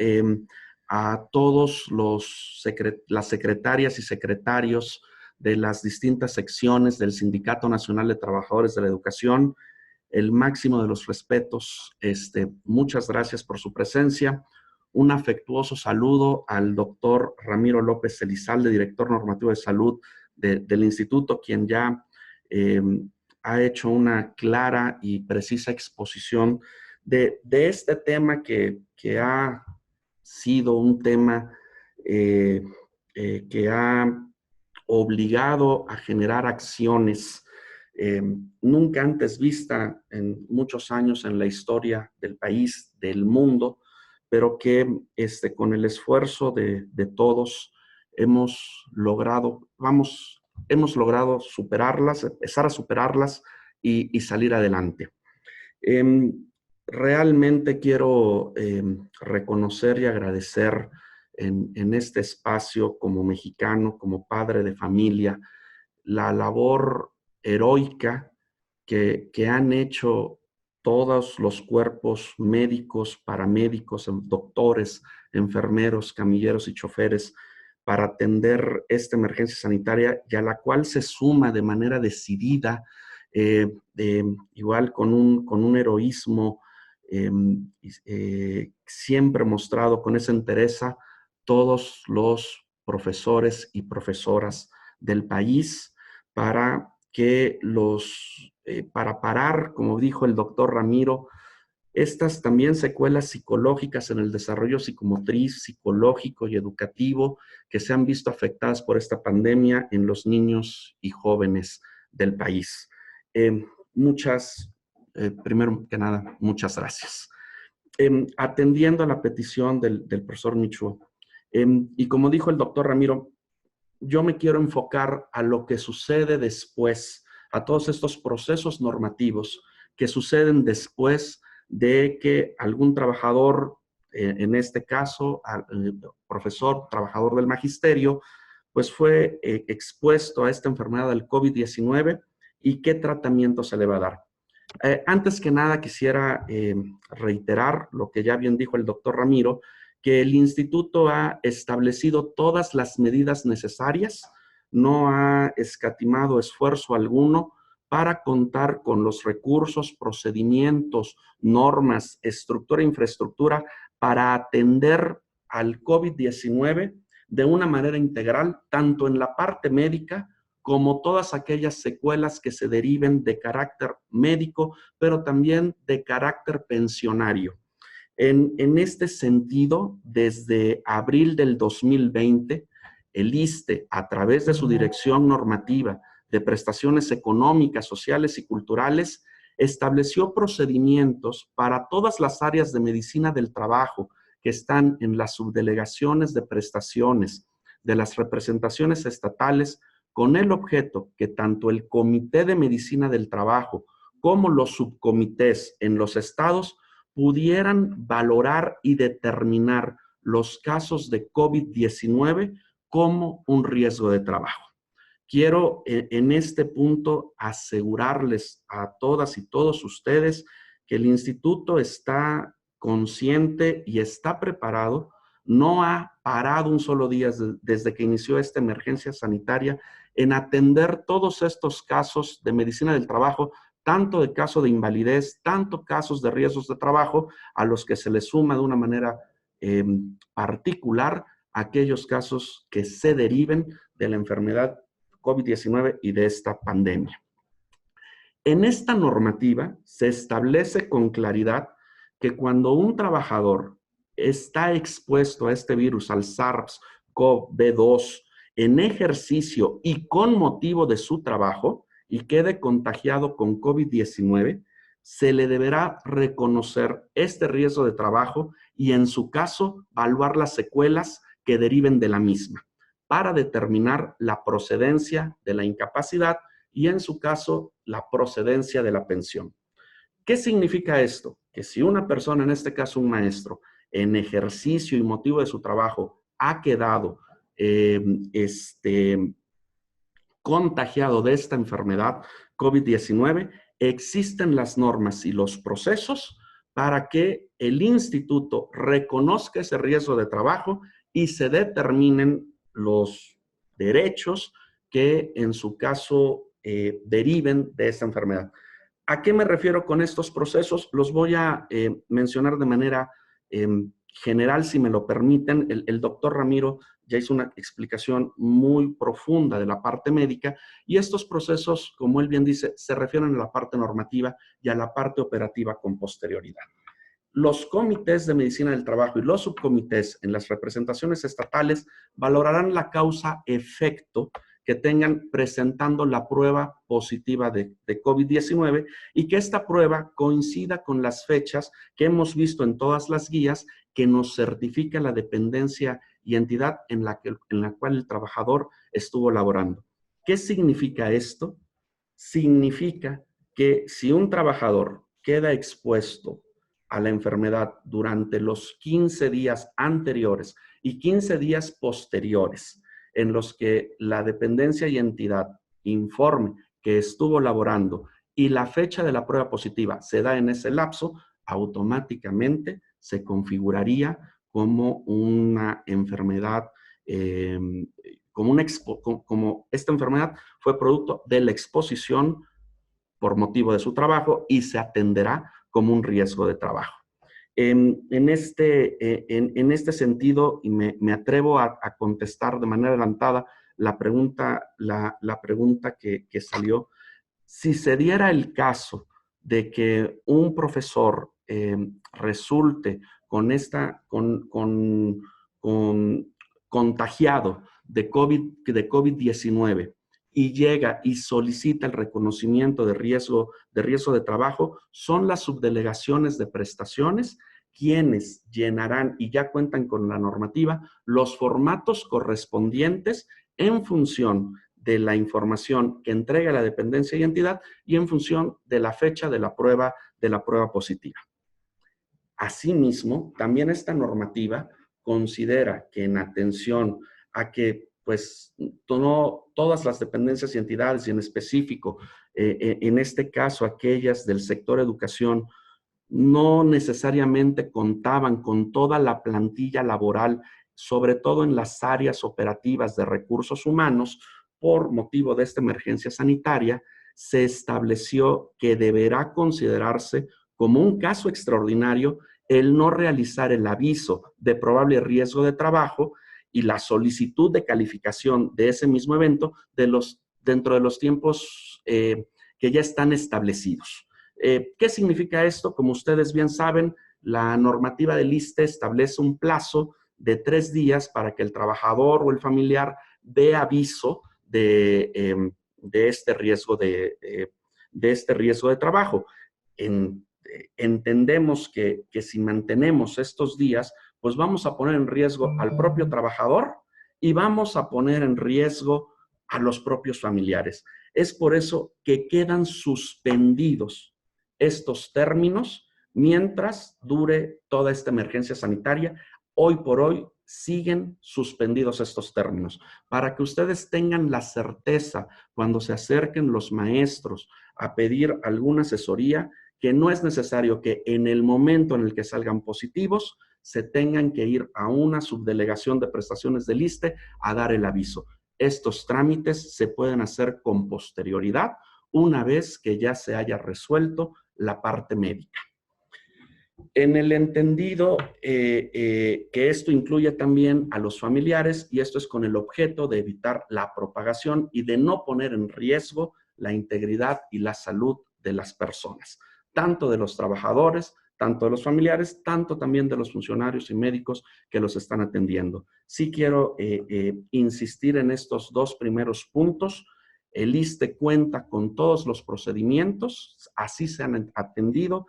A todos las secretarias y secretarios de las distintas secciones del Sindicato Nacional de Trabajadores de la Educación, el máximo de los respetos. Muchas gracias por su presencia. Un afectuoso saludo al doctor Ramiro López Elizalde, director normativo de salud del instituto, quien ya ha hecho una clara y precisa exposición de este tema que ha sido un tema que ha obligado a generar acciones nunca antes vista en muchos años en la historia del país, del mundo, pero que con el esfuerzo de todos hemos logrado superarlas, empezar a superarlas y salir adelante. Realmente quiero reconocer y agradecer en este espacio como mexicano, como padre de familia, la labor heroica que han hecho todos los cuerpos médicos, paramédicos, doctores, enfermeros, camilleros y choferes para atender esta emergencia sanitaria y a la cual se suma de manera decidida, igual con un heroísmo siempre mostrado con esa entereza, todos los profesores y profesoras del país para parar, como dijo el doctor Ramiro, estas también secuelas psicológicas en el desarrollo psicomotriz, psicológico y educativo que se han visto afectadas por esta pandemia en los niños y jóvenes del país. Primero que nada, muchas gracias. Atendiendo a la petición del profesor Michúa, y como dijo el doctor Ramiro, yo me quiero enfocar a lo que sucede después, a todos estos procesos normativos que suceden después de que algún trabajador, en este caso, profesor, trabajador del magisterio, pues fue expuesto a esta enfermedad del COVID-19 y qué tratamiento se le va a dar. Antes que nada quisiera reiterar lo que ya bien dijo el doctor Ramiro, que el instituto ha establecido todas las medidas necesarias, no ha escatimado esfuerzo alguno para contar con los recursos, procedimientos, normas, estructura e infraestructura para atender al COVID-19 de una manera integral, tanto en la parte médica como todas aquellas secuelas que se deriven de carácter médico, pero también de carácter pensionario. En este sentido, desde abril del 2020, el ISSSTE, a través de su Dirección Normativa de Prestaciones Económicas, Sociales y Culturales, estableció procedimientos para todas las áreas de medicina del trabajo que están en las subdelegaciones de prestaciones de las representaciones estatales, con el objeto que tanto el Comité de Medicina del Trabajo como los subcomités en los estados pudieran valorar y determinar los casos de COVID-19 como un riesgo de trabajo. Quiero en este punto asegurarles a todas y todos ustedes que el instituto está consciente y está preparado, no ha parado un solo día desde que inició esta emergencia sanitaria en atender todos estos casos de medicina del trabajo, tanto de caso de invalidez, tanto casos de riesgos de trabajo, a los que se les suma de una manera particular aquellos casos que se deriven de la enfermedad COVID-19 y de esta pandemia. En esta normativa se establece con claridad que cuando un trabajador está expuesto a este virus, al SARS-CoV-2, en ejercicio y con motivo de su trabajo y quede contagiado con COVID-19, se le deberá reconocer este riesgo de trabajo y en su caso evaluar las secuelas que deriven de la misma para determinar la procedencia de la incapacidad y en su caso la procedencia de la pensión. ¿Qué significa esto? Que si una persona, en este caso un maestro, en ejercicio y motivo de su trabajo ha quedado contagiado de esta enfermedad COVID-19, existen las normas y los procesos para que el instituto reconozca ese riesgo de trabajo y se determinen los derechos que en su caso deriven de esta enfermedad. ¿A qué me refiero con estos procesos? Los voy a mencionar de manera general, si me lo permiten. El doctor Ramiro ya hizo una explicación muy profunda de la parte médica y estos procesos, como él bien dice, se refieren a la parte normativa y a la parte operativa con posterioridad. Los comités de medicina del trabajo y los subcomités en las representaciones estatales valorarán la causa-efecto que tengan presentando la prueba positiva de COVID-19 y que esta prueba coincida con las fechas que hemos visto en todas las guías que nos certifica la dependencia y entidad en la cual el trabajador estuvo laborando. ¿Qué significa esto? Significa que si un trabajador queda expuesto a la enfermedad durante los 15 días anteriores y 15 días posteriores, en los que la dependencia y entidad informe que estuvo laborando y la fecha de la prueba positiva se da en ese lapso, automáticamente se configuraría como una enfermedad, como esta enfermedad fue producto de la exposición por motivo de su trabajo y se atenderá como un riesgo de trabajo. En este sentido, y me atrevo a contestar de manera adelantada la pregunta que salió, si se diera el caso de que un profesor resulte contagiado de COVID-19 y llega y solicita el reconocimiento de riesgo de trabajo, son las subdelegaciones de prestaciones quienes llenarán y ya cuentan con la normativa los formatos correspondientes en función de la información que entrega la dependencia y entidad y en función de la fecha de la prueba positiva. Asimismo, también esta normativa considera que en atención a que pues no todas las dependencias y entidades, y en específico, en este caso, aquellas del sector educación, no necesariamente contaban con toda la plantilla laboral, sobre todo en las áreas operativas de recursos humanos, por motivo de esta emergencia sanitaria, se estableció que deberá considerarse como un caso extraordinario el no realizar el aviso de probable riesgo de trabajo y la solicitud de calificación de ese mismo evento dentro de los tiempos que ya están establecidos. ¿Qué significa esto? Como ustedes bien saben, la normativa del ISSSTE establece un plazo de 3 días para que el trabajador o el familiar dé aviso de este riesgo de trabajo. Entendemos que si mantenemos estos días, pues vamos a poner en riesgo al propio trabajador y vamos a poner en riesgo a los propios familiares. Es por eso que quedan suspendidos estos términos mientras dure toda esta emergencia sanitaria. Hoy por hoy siguen suspendidos estos términos, para que ustedes tengan la certeza cuando se acerquen los maestros a pedir alguna asesoría, que no es necesario que en el momento en el que salgan positivos se tengan que ir a una subdelegación de prestaciones del ISSSTE a dar el aviso. Estos trámites se pueden hacer con posterioridad una vez que ya se haya resuelto la parte médica. En el entendido que esto incluye también a los familiares, y esto es con el objeto de evitar la propagación y de no poner en riesgo la integridad y la salud de las personas, tanto de los trabajadores, tanto de los familiares, tanto también de los funcionarios y médicos que los están atendiendo. Sí quiero insistir en estos dos primeros puntos. El ISSSTE cuenta con todos los procedimientos, así se han atendido,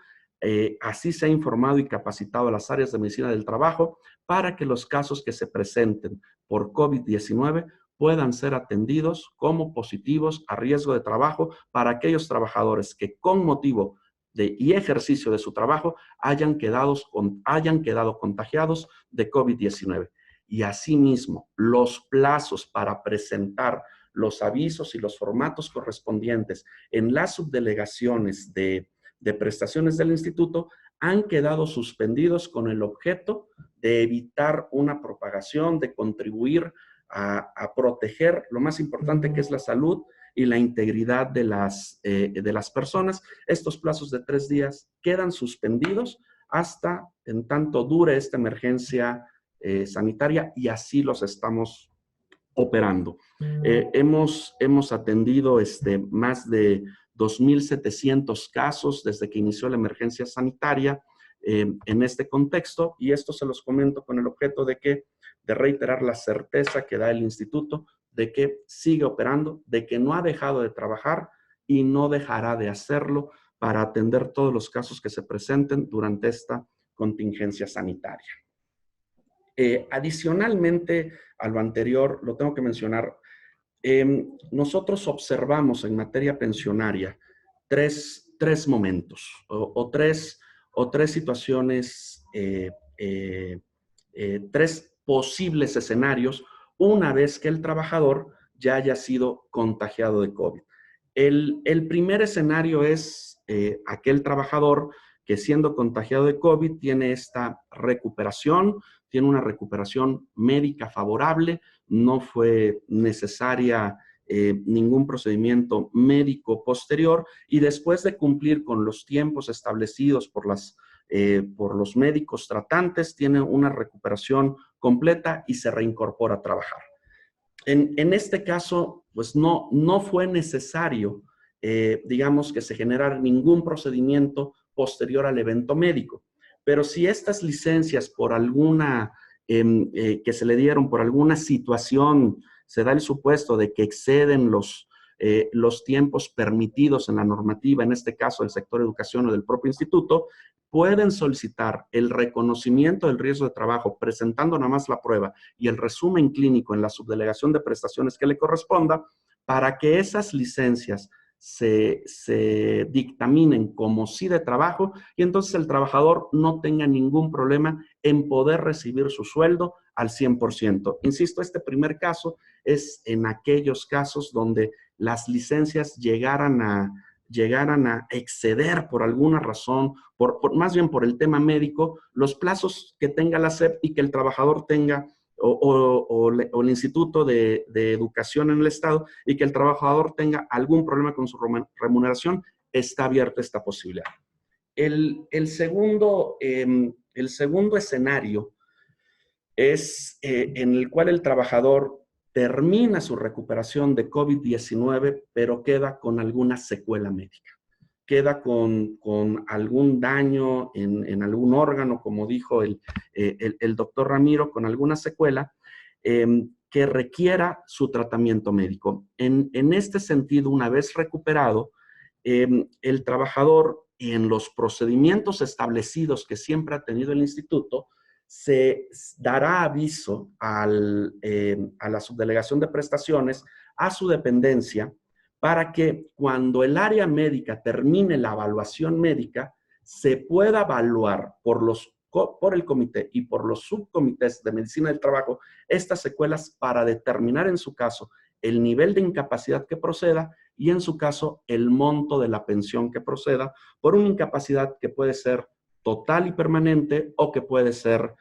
así se ha informado y capacitado a las áreas de medicina del trabajo para que los casos que se presenten por COVID-19 puedan ser atendidos como positivos a riesgo de trabajo para aquellos trabajadores que con motivo y ejercicio de su trabajo hayan quedado contagiados de COVID-19. Y asimismo, los plazos para presentar los avisos y los formatos correspondientes en las subdelegaciones de prestaciones del instituto han quedado suspendidos con el objeto de evitar una propagación, de contribuir a proteger lo más importante, que es la salud y la integridad de las personas. Estos plazos de 3 días quedan suspendidos hasta en tanto dure esta emergencia sanitaria, y así los estamos operando. Hemos atendido más de 2,700 casos desde que inició la emergencia sanitaria en este contexto, y esto se los comento con el objeto de reiterar la certeza que da el instituto de que sigue operando, de que no ha dejado de trabajar y no dejará de hacerlo para atender todos los casos que se presenten durante esta contingencia sanitaria. Adicionalmente a lo anterior, lo tengo que mencionar, nosotros observamos en materia pensionaria tres momentos o tres situaciones, tres posibles escenarios una vez que el trabajador ya haya sido contagiado de COVID. El primer escenario es aquel trabajador que, siendo contagiado de COVID, tiene esta recuperación, tiene una recuperación médica favorable, no fue necesaria ningún procedimiento médico posterior, y después de cumplir con los tiempos establecidos por los médicos tratantes, tiene una recuperación completa y se reincorpora a trabajar. En este caso, pues no fue necesario, digamos, que se generara ningún procedimiento posterior al evento médico. Pero si estas licencias por alguna, que se le dieron por alguna situación, se da el supuesto de que exceden los tiempos permitidos en la normativa, en este caso del sector educación o del propio instituto, pueden solicitar el reconocimiento del riesgo de trabajo presentando nada más la prueba y el resumen clínico en la subdelegación de prestaciones que le corresponda, para que esas licencias se dictaminen como sí de trabajo, y entonces el trabajador no tenga ningún problema en poder recibir su sueldo al 100%. Insisto, este primer caso es en aquellos casos donde las licencias llegaran a exceder por alguna razón, más bien por el tema médico, los plazos que tenga la SEP y que el trabajador tenga, o el Instituto de Educación en el Estado, y que el trabajador tenga algún problema con su remuneración, está abierta esta posibilidad. El segundo escenario es en el cual el trabajador termina su recuperación de COVID-19, pero queda con alguna secuela médica. Queda con algún daño en algún órgano, como dijo el doctor Ramiro, con alguna secuela que requiera su tratamiento médico. En este sentido, una vez recuperado, el trabajador, en los procedimientos establecidos que siempre ha tenido el instituto, se dará aviso a la subdelegación de prestaciones a su dependencia para que cuando el área médica termine la evaluación médica, se pueda evaluar por el comité y por los subcomités de medicina del trabajo estas secuelas para determinar en su caso el nivel de incapacidad que proceda y en su caso el monto de la pensión que proceda por una incapacidad que puede ser total y permanente o que pueda ser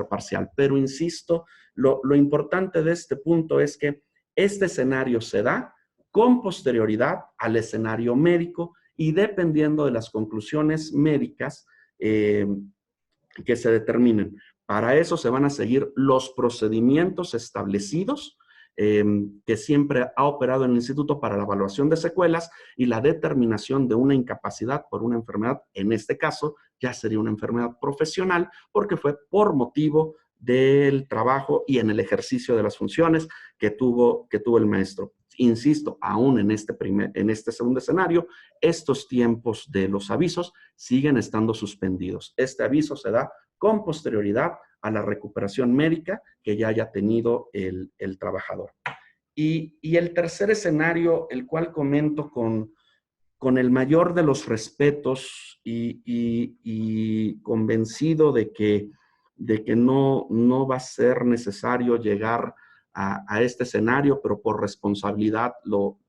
parcial. Pero insisto, lo importante de este punto es que este escenario se da con posterioridad al escenario médico y dependiendo de las conclusiones médicas que se determinen. Para eso se van a seguir los procedimientos establecidos que siempre ha operado en el instituto para la evaluación de secuelas y la determinación de una incapacidad por una enfermedad. En este caso, ya sería una enfermedad profesional porque fue por motivo del trabajo y en el ejercicio de las funciones que tuvo el maestro. Insisto, aún en este segundo escenario, estos tiempos de los avisos siguen estando suspendidos. Este aviso se da con posterioridad a la recuperación médica que ya haya tenido el trabajador. Y el tercer escenario, el cual comento con el mayor de los respetos y convencido de que no va a ser necesario llegar a este escenario, pero por responsabilidad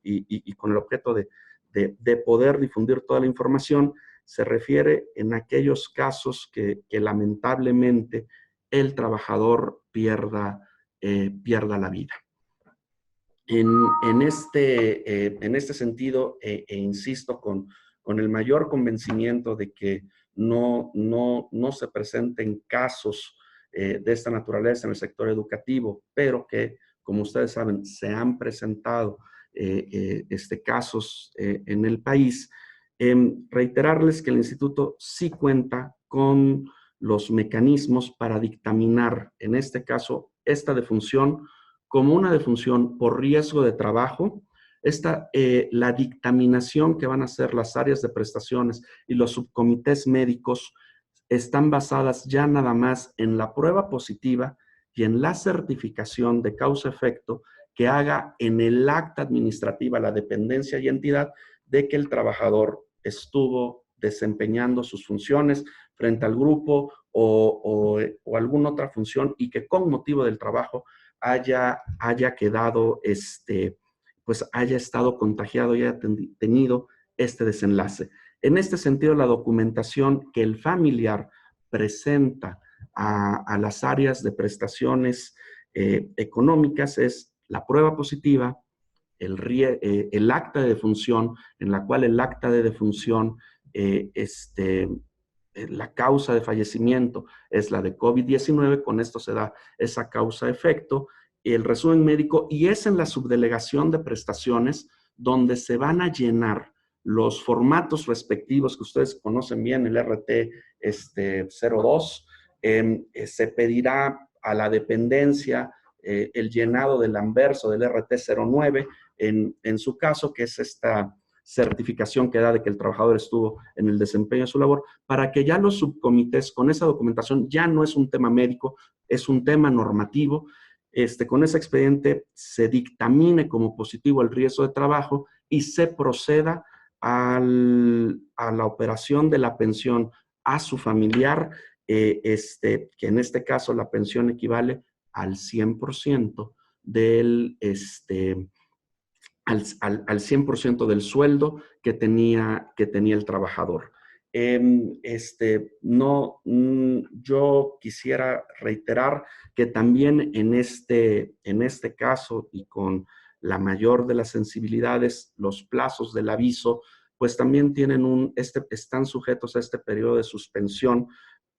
y con el objeto de poder difundir toda la información, se refiere en aquellos casos que lamentablemente el trabajador pierda la vida. En este sentido, insisto con el mayor convencimiento de que no se presenten casos de esta naturaleza en el sector educativo, pero que, como ustedes saben, se han presentado casos en el país. Reiterarles que el instituto sí cuenta con los mecanismos para dictaminar, en este caso, esta defunción como una defunción por riesgo de trabajo. La dictaminación que van a hacer las áreas de prestaciones y los subcomités médicos están basadas ya nada más en la prueba positiva y en la certificación de causa-efecto que haga en el acta administrativa la dependencia y entidad de que el trabajador estuvo desempeñando sus funciones frente al grupo o alguna otra función y que con motivo del trabajo haya quedado, pues haya estado contagiado y haya tenido este desenlace. En este sentido, la documentación que el familiar presenta a las áreas de prestaciones económicas es la prueba positiva, el acta de defunción, en la cual el acta de defunción, la causa de fallecimiento es la de COVID-19, con esto se da esa causa-efecto, el resumen médico, y es en la subdelegación de prestaciones donde se van a llenar los formatos respectivos que ustedes conocen bien, el RT 02, se pedirá a la dependencia el llenado del anverso del RT 09, en su caso, que es esta certificación que da de que el trabajador estuvo en el desempeño de su labor, para que ya los subcomités con esa documentación ya no es un tema médico, es un tema normativo. Con ese expediente se dictamine como positivo el riesgo de trabajo y se proceda a la operación de la pensión a su familiar, que en este caso la pensión equivale al 100% del al 100% del sueldo que tenía el trabajador. Yo quisiera reiterar que también en este caso y con la mayor de las sensibilidades, los plazos del aviso, pues también tienen están sujetos a este periodo de suspensión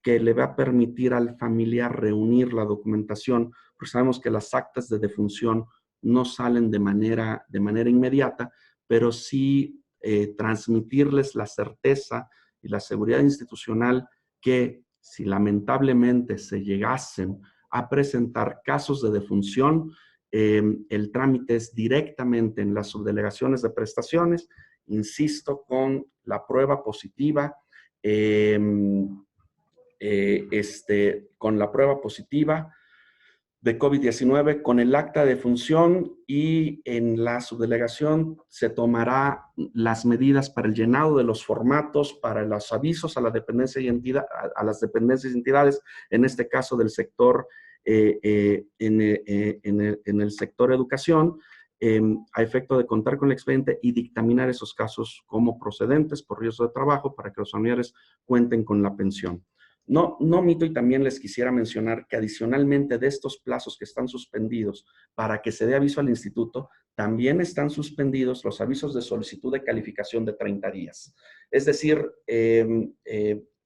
que le va a permitir al familiar reunir la documentación, porque sabemos que las actas de defunción no salen de manera inmediata, pero sí transmitirles la certeza y la seguridad institucional que si lamentablemente se llegasen a presentar casos de defunción, el trámite es directamente en las subdelegaciones de prestaciones, insisto, con la prueba positiva, con la prueba positiva de COVID-19 con el acta de función, y en la subdelegación se tomará las medidas para el llenado de los formatos, para los avisos a la dependencia y entidad, a las dependencias y entidades, en este caso del sector, en el sector educación, a efecto de contar con el expediente y dictaminar esos casos como procedentes por riesgo de trabajo para que los familiares cuenten con la pensión. No omito, y también les quisiera mencionar que adicionalmente de estos plazos que están suspendidos para que se dé aviso al instituto, también están suspendidos los avisos de solicitud de calificación de 30 días. Es decir,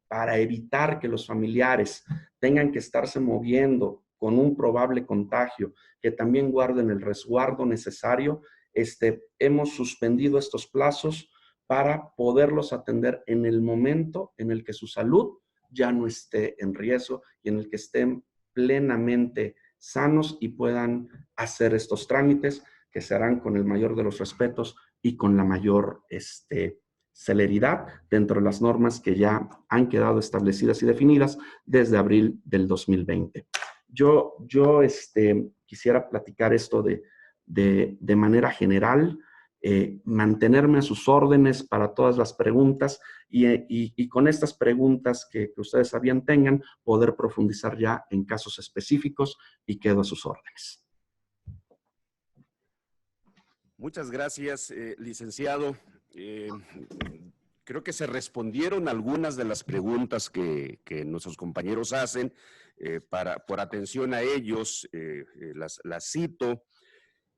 para evitar que los familiares tengan que estarse moviendo con un probable contagio, que también guarden el resguardo necesario, hemos suspendido estos plazos para poderlos atender en el momento en el que su salud ya no esté en riesgo y en el que estén plenamente sanos y puedan hacer estos trámites, que se harán con el mayor de los respetos y con la mayor celeridad dentro de las normas que ya han quedado establecidas y definidas desde abril del 2020. Yo quisiera platicar esto de manera general, mantenerme a sus órdenes para todas las preguntas y con estas preguntas que ustedes sabían tengan, poder profundizar ya en casos específicos, y quedo a sus órdenes. Muchas gracias, licenciado. Creo que se respondieron algunas de las preguntas que nuestros compañeros hacen. Por atención a ellos, las cito.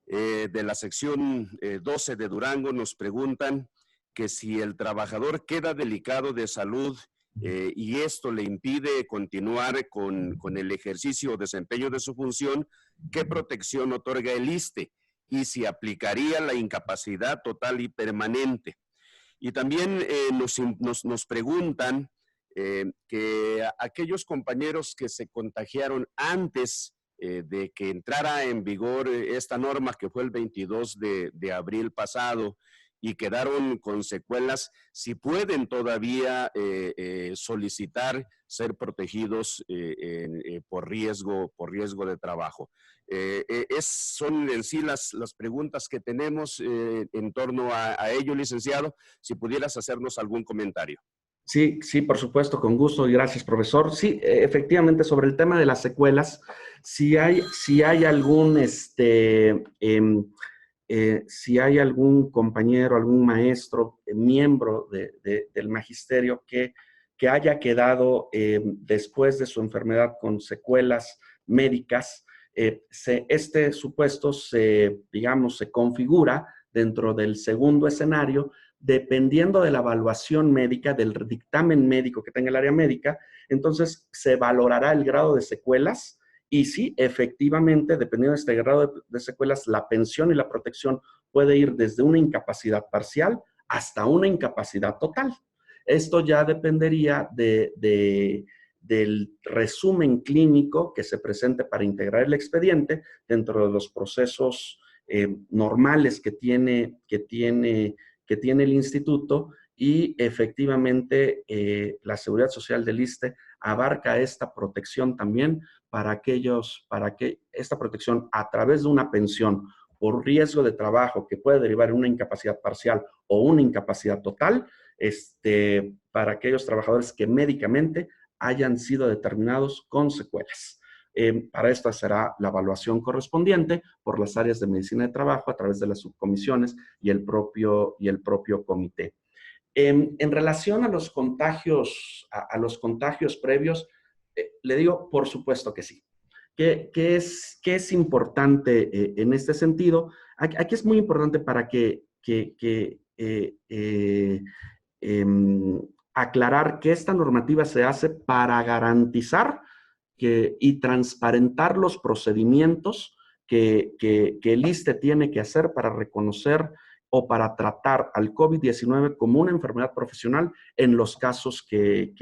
De la sección 12 de Durango nos preguntan que si el trabajador queda delicado de salud y esto le impide continuar con el ejercicio o desempeño de su función, ¿qué protección otorga el ISSSTE? Y si aplicaría la incapacidad total y permanente. Y también nos preguntan que aquellos compañeros que se contagiaron antes de que entrara en vigor esta norma, que fue el 22 de abril pasado, y quedaron con secuelas, si pueden todavía solicitar ser protegidos por riesgo de trabajo. Son en sí las preguntas que tenemos en torno a ello, licenciado. Si pudieras hacernos algún comentario. Sí, por supuesto, con gusto, y gracias, profesor. Sí, efectivamente, sobre el tema de las secuelas, si hay algún, si hay algún compañero, algún maestro, miembro del magisterio que haya quedado después de su enfermedad con secuelas médicas, este supuesto se configura dentro del segundo escenario, dependiendo de la evaluación médica, del dictamen médico que tenga el área médica. Entonces se valorará el grado de secuelas. Y sí, efectivamente, dependiendo de este grado de secuelas, la pensión y la protección puede ir desde una incapacidad parcial hasta una incapacidad total. Esto ya dependería del resumen clínico que se presente para integrar el expediente dentro de los procesos normales que tiene el instituto, y efectivamente la Seguridad Social del ISSSTE abarca esta protección también para que esta protección a través de una pensión por riesgo de trabajo que puede derivar en una incapacidad parcial o una incapacidad total, para aquellos trabajadores que médicamente hayan sido determinados con secuelas. Para esto será la evaluación correspondiente por las áreas de medicina de trabajo a través de las subcomisiones y el propio comité. En relación a los contagios, previos, le digo, por supuesto que sí. ¿Qué es importante en este sentido? Aquí es muy importante para aclarar que esta normativa se hace para garantizar y transparentar los procedimientos que el ISSSTE tiene que hacer para reconocer o para tratar al COVID-19 como una enfermedad profesional en los casos que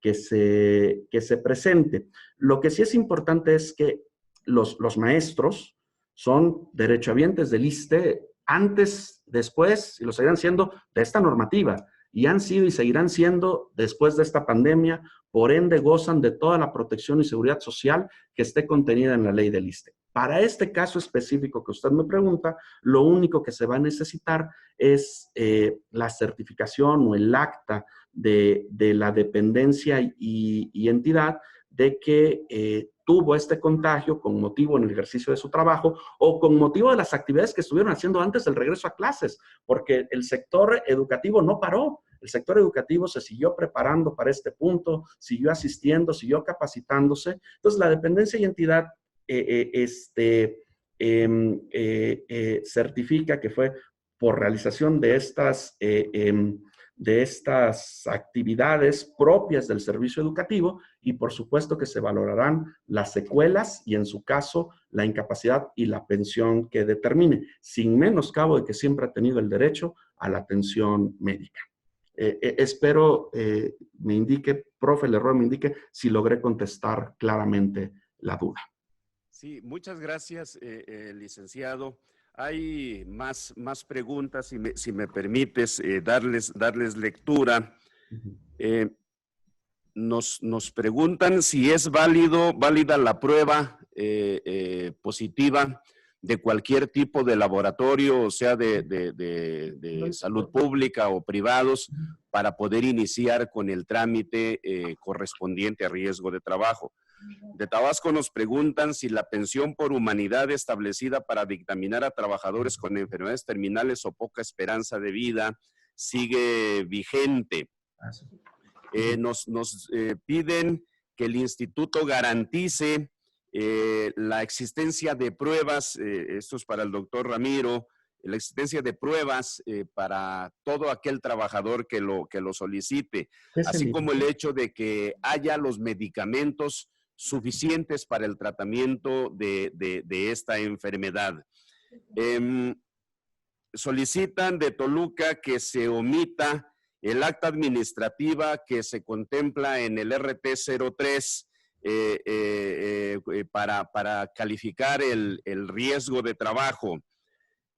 se presente. Lo que sí es importante es que los maestros son derechohabientes del ISSSTE antes, después, y lo seguirán siendo, de esta normativa. y han sido y seguirán siendo después de esta pandemia, por ende gozan de toda la protección y seguridad social que esté contenida en la ley del ISSSTE. Para este caso específico que usted me pregunta, lo único que se va a necesitar es la certificación o el acta de la dependencia y entidad de que tuvo este contagio con motivo en el ejercicio de su trabajo o con motivo de las actividades que estuvieron haciendo antes del regreso a clases, porque el sector educativo no paró. El sector educativo se siguió preparando para este punto, siguió asistiendo, siguió capacitándose. Entonces, la dependencia y entidad certifica que fue por realización de estas actividades propias del servicio educativo y por supuesto que se valorarán las secuelas y en su caso la incapacidad y la pensión que determine, sin menoscabo de que siempre ha tenido el derecho a la atención médica. Espero me indique, profe Lerroy, me indique si logré contestar claramente la duda. Sí, muchas gracias, licenciado. Hay más preguntas, si me permites darles lectura. Nos preguntan si es válida la prueba positiva de cualquier tipo de laboratorio, o sea, de salud pública o privados, para poder iniciar con el trámite correspondiente a riesgo de trabajo. De Tabasco nos preguntan si la pensión por humanidad establecida para dictaminar a trabajadores con enfermedades terminales o poca esperanza de vida sigue vigente. Nos piden que el instituto garantice la existencia de pruebas, esto es para el doctor Ramiro, la existencia de pruebas para todo aquel trabajador que lo solicite, así como el hecho de que haya los medicamentos suficientes para el tratamiento de esta enfermedad. Solicitan de Toluca que se omita el acta administrativa que se contempla en el RT03 para calificar el riesgo de trabajo.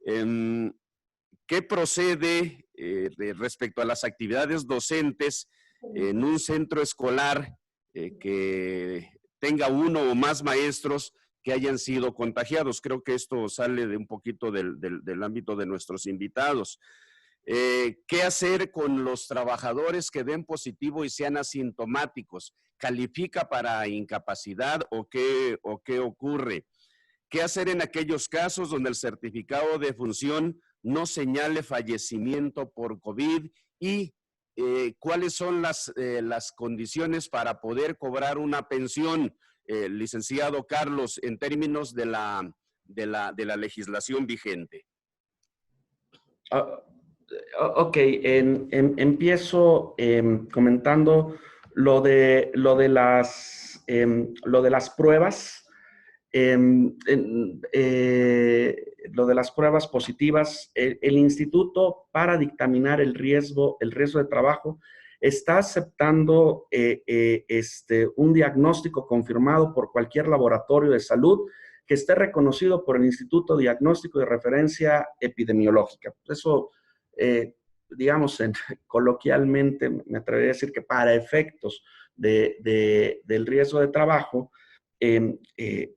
¿Qué procede respecto a las actividades docentes en un centro escolar que tenga uno o más maestros que hayan sido contagiados? Creo que esto sale de un poquito del ámbito de nuestros invitados. ¿Qué hacer con los trabajadores que den positivo y sean asintomáticos? ¿Califica para incapacidad o qué ocurre? ¿Qué hacer en aquellos casos donde el certificado de función no señale fallecimiento por COVID? Y ¿cuáles son las condiciones para poder cobrar una pensión, licenciado Carlos, en términos de la legislación vigente? Ok, empiezo comentando lo de las pruebas. Lo de las pruebas positivas, el instituto para dictaminar el riesgo de trabajo está aceptando un diagnóstico confirmado por cualquier laboratorio de salud que esté reconocido por el Instituto Diagnóstico de Referencia Epidemiológica. Eso, digamos, coloquialmente me atrevería a decir que para efectos del riesgo de trabajo,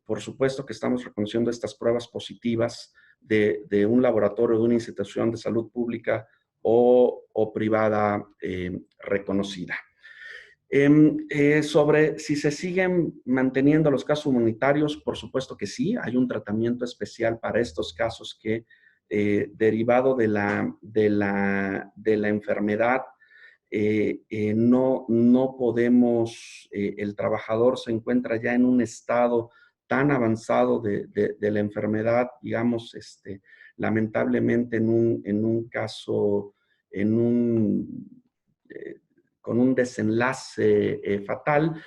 por supuesto que estamos reconociendo estas pruebas positivas de un laboratorio, de una institución de salud pública o privada reconocida. Sobre si se siguen manteniendo los casos humanitarios, por supuesto que sí, hay un tratamiento especial para estos casos que, derivado de la enfermedad, no podemos, el trabajador se encuentra ya en un estado tan avanzado de la enfermedad, digamos, lamentablemente en un caso, con un desenlace fatal,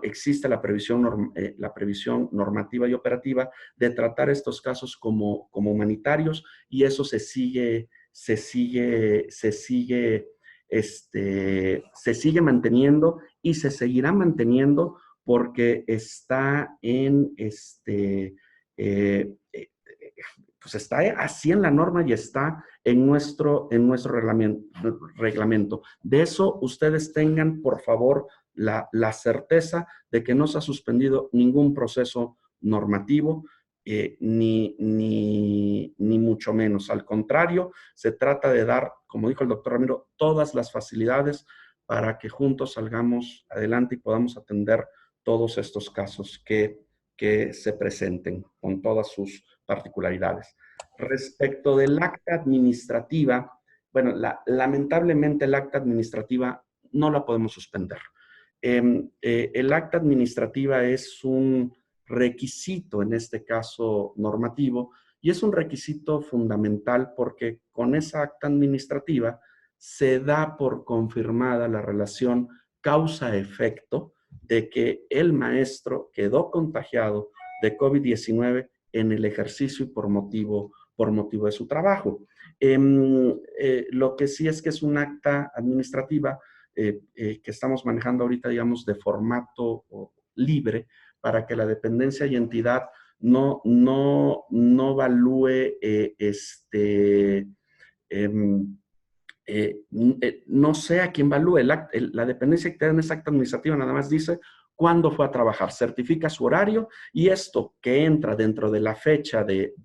existe la previsión normativa y operativa de tratar estos casos como humanitarios, y eso se sigue manteniendo y se seguirá manteniendo porque está pues está así en la norma y está en nuestro reglamento. De eso ustedes tengan, por favor, la certeza de que no se ha suspendido ningún proceso normativo, ni mucho menos. Al contrario, se trata de dar, como dijo el doctor Ramiro, todas las facilidades para que juntos salgamos adelante y podamos atender todos estos casos que se presenten con todas sus particularidades. Respecto del acta administrativa, bueno, lamentablemente el acta administrativa no la podemos suspender. El acta administrativa es un requisito, en este caso normativo, y es un requisito fundamental porque con esa acta administrativa se da por confirmada la relación causa-efecto de que el maestro quedó contagiado de COVID-19 en el ejercicio y por motivo de su trabajo. Lo que sí es que es un acta administrativa que estamos manejando ahorita, digamos, de formato libre, para que la dependencia y entidad no evalúe no sea quien evalúe. La dependencia que te da en esa acta administrativa nada más dice cuándo fue a trabajar, certifica su horario, y esto que entra dentro de la fecha de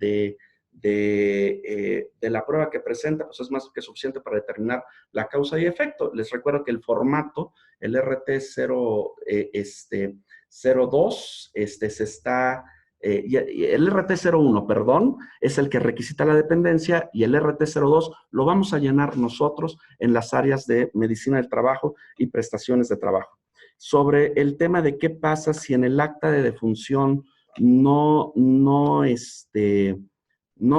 la prueba que presenta, pues es más que suficiente para determinar la causa y efecto. Les recuerdo que el formato, el RT02, se está... y el RT01, perdón, es el que requisita la dependencia, y el RT02 lo vamos a llenar nosotros en las áreas de medicina del trabajo y prestaciones de trabajo. Sobre el tema de qué pasa si en el acta de defunción no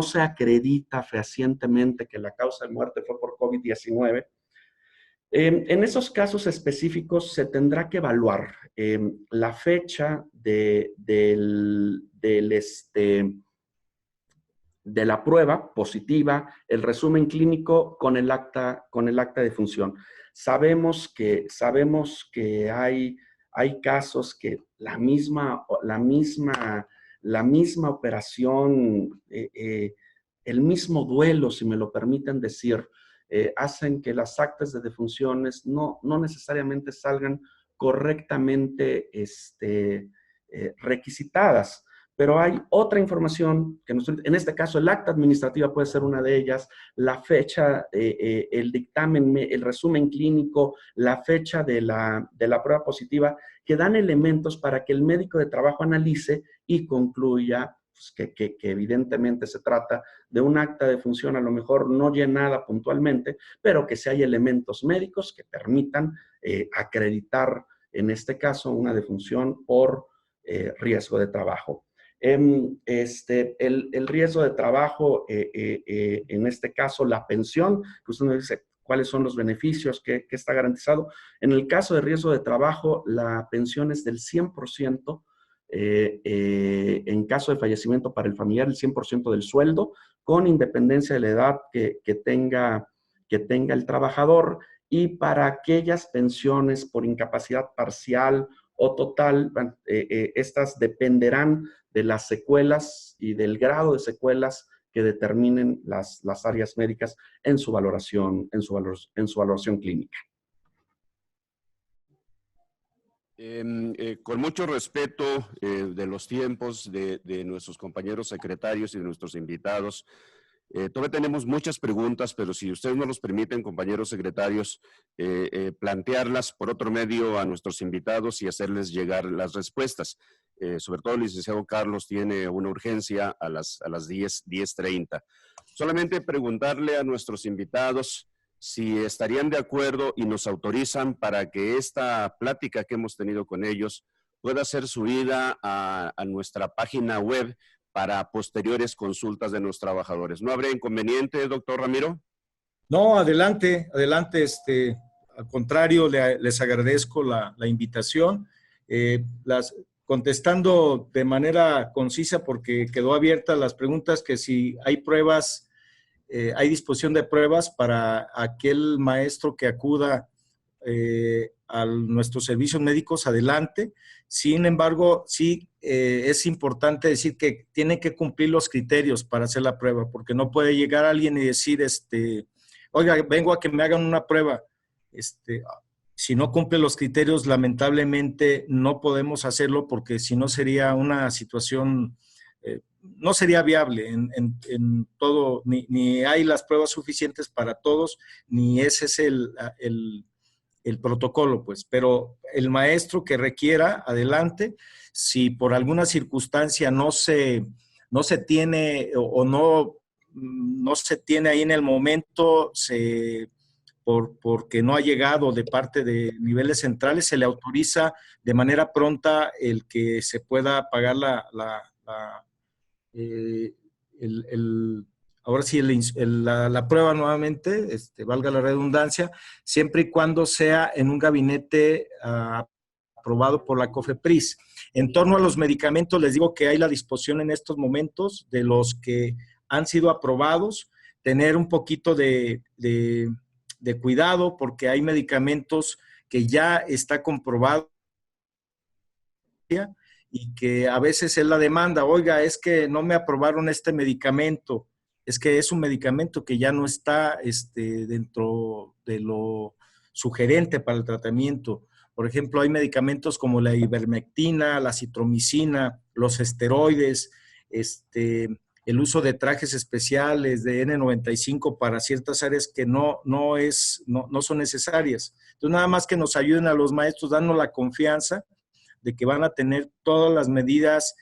se acredita fehacientemente que la causa de muerte fue por COVID-19, en esos casos específicos se tendrá que evaluar la fecha de la prueba positiva, el resumen clínico con el acta de defunción. Sabemos que hay casos que la misma operación, el mismo duelo, si me lo permiten decir, hacen que las actas de defunciones no necesariamente salgan correctamente requisitadas. Pero hay otra información que en este caso el acta administrativa puede ser una de ellas, la fecha, el dictamen, el resumen clínico, la fecha de la prueba positiva, que dan elementos para que el médico de trabajo analice y concluya pues, que evidentemente se trata de un acta de función a lo mejor no llenada puntualmente, pero que sí hay elementos médicos que permitan acreditar en este caso una defunción por riesgo de trabajo. El riesgo de trabajo, en este caso la pensión, que usted nos dice cuáles son los beneficios que está garantizado. En el caso de riesgo de trabajo, la pensión es del 100%, en caso de fallecimiento para el familiar, el 100% del sueldo, con independencia de la edad que tenga el trabajador, y para aquellas pensiones por incapacidad parcial o total, estas dependerán de las secuelas y del grado de secuelas que determinen las áreas médicas en su valoración clínica. Con mucho respeto de los tiempos de nuestros compañeros secretarios y de nuestros invitados, todavía tenemos muchas preguntas, pero si ustedes nos los permiten, compañeros secretarios, plantearlas por otro medio a nuestros invitados y hacerles llegar las respuestas. Sobre todo el licenciado Carlos tiene una urgencia a las 10:30. Solamente preguntarle a nuestros invitados si estarían de acuerdo y nos autorizan para que esta plática que hemos tenido con ellos pueda ser subida a nuestra página web para posteriores consultas de los trabajadores. ¿No habría inconveniente, doctor Ramiro? No, adelante. Al contrario, les agradezco la invitación. Contestando de manera concisa, porque quedó abierta las preguntas, que si hay pruebas, hay disposición de pruebas para aquel maestro que acuda a nuestros servicios médicos, adelante. Sin embargo, sí es importante decir que tienen que cumplir los criterios para hacer la prueba, porque no puede llegar alguien y decir, oiga, vengo a que me hagan una prueba. Si no cumple los criterios, lamentablemente no podemos hacerlo, porque si no sería una situación, no sería viable en todo, ni hay las pruebas suficientes para todos, ni ese es el protocolo, pues. Pero el maestro que requiera, adelante. Si por alguna circunstancia no se tiene o no se tiene ahí en el momento, porque no ha llegado de parte de niveles centrales, se le autoriza de manera pronta el que se pueda pagar ahora sí, la prueba nuevamente, valga la redundancia, siempre y cuando sea en un gabinete aprobado por la COFEPRIS. En torno a los medicamentos, les digo que hay la disposición en estos momentos de los que han sido aprobados, tener un poquito de cuidado, porque hay medicamentos que ya está comprobado y que a veces es la demanda, oiga, es que no me aprobaron este medicamento, es que es un medicamento que ya no está dentro de lo sugerente para el tratamiento. Por ejemplo, hay medicamentos como la ivermectina, la citromicina, los esteroides, el uso de trajes especiales de N95 para ciertas áreas que no son necesarias. Entonces, nada más que nos ayuden a los maestros, dando la confianza de que van a tener todas las medidas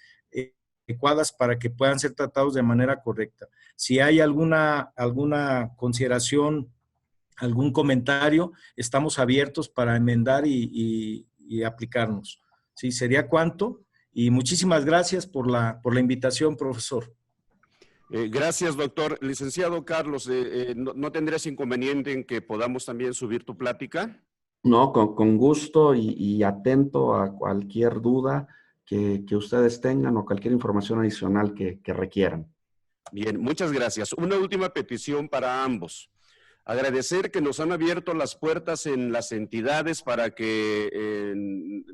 adecuadas para que puedan ser tratados de manera correcta. Si hay alguna consideración, algún comentario, estamos abiertos para enmendar y aplicarnos. Sí, sería cuanto. Y muchísimas gracias por la invitación, profesor. Gracias, doctor. Licenciado Carlos, ¿no tendrías inconveniente en que podamos también subir tu plática? No, con gusto y atento a cualquier duda que ustedes tengan o cualquier información adicional que requieran. Bien, muchas gracias. Una última petición para ambos. Agradecer que nos han abierto las puertas en las entidades para que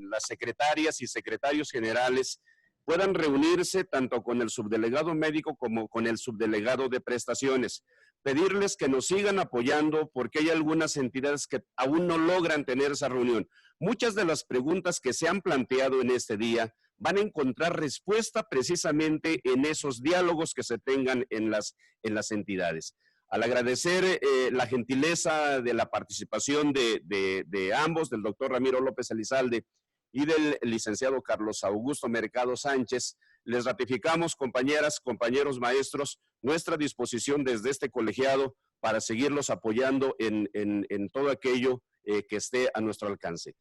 las secretarias y secretarios generales puedan reunirse tanto con el subdelegado médico como con el subdelegado de prestaciones. Pedirles que nos sigan apoyando porque hay algunas entidades que aún no logran tener esa reunión. Muchas de las preguntas que se han planteado en este día van a encontrar respuesta precisamente en esos diálogos que se tengan en las entidades. Al agradecer la gentileza de la participación de ambos, del doctor Ramiro López Elizalde y del licenciado Carlos Augusto Mercado Sánchez, les ratificamos, compañeras, compañeros maestros, nuestra disposición desde este colegiado para seguirlos apoyando en todo aquello que esté a nuestro alcance.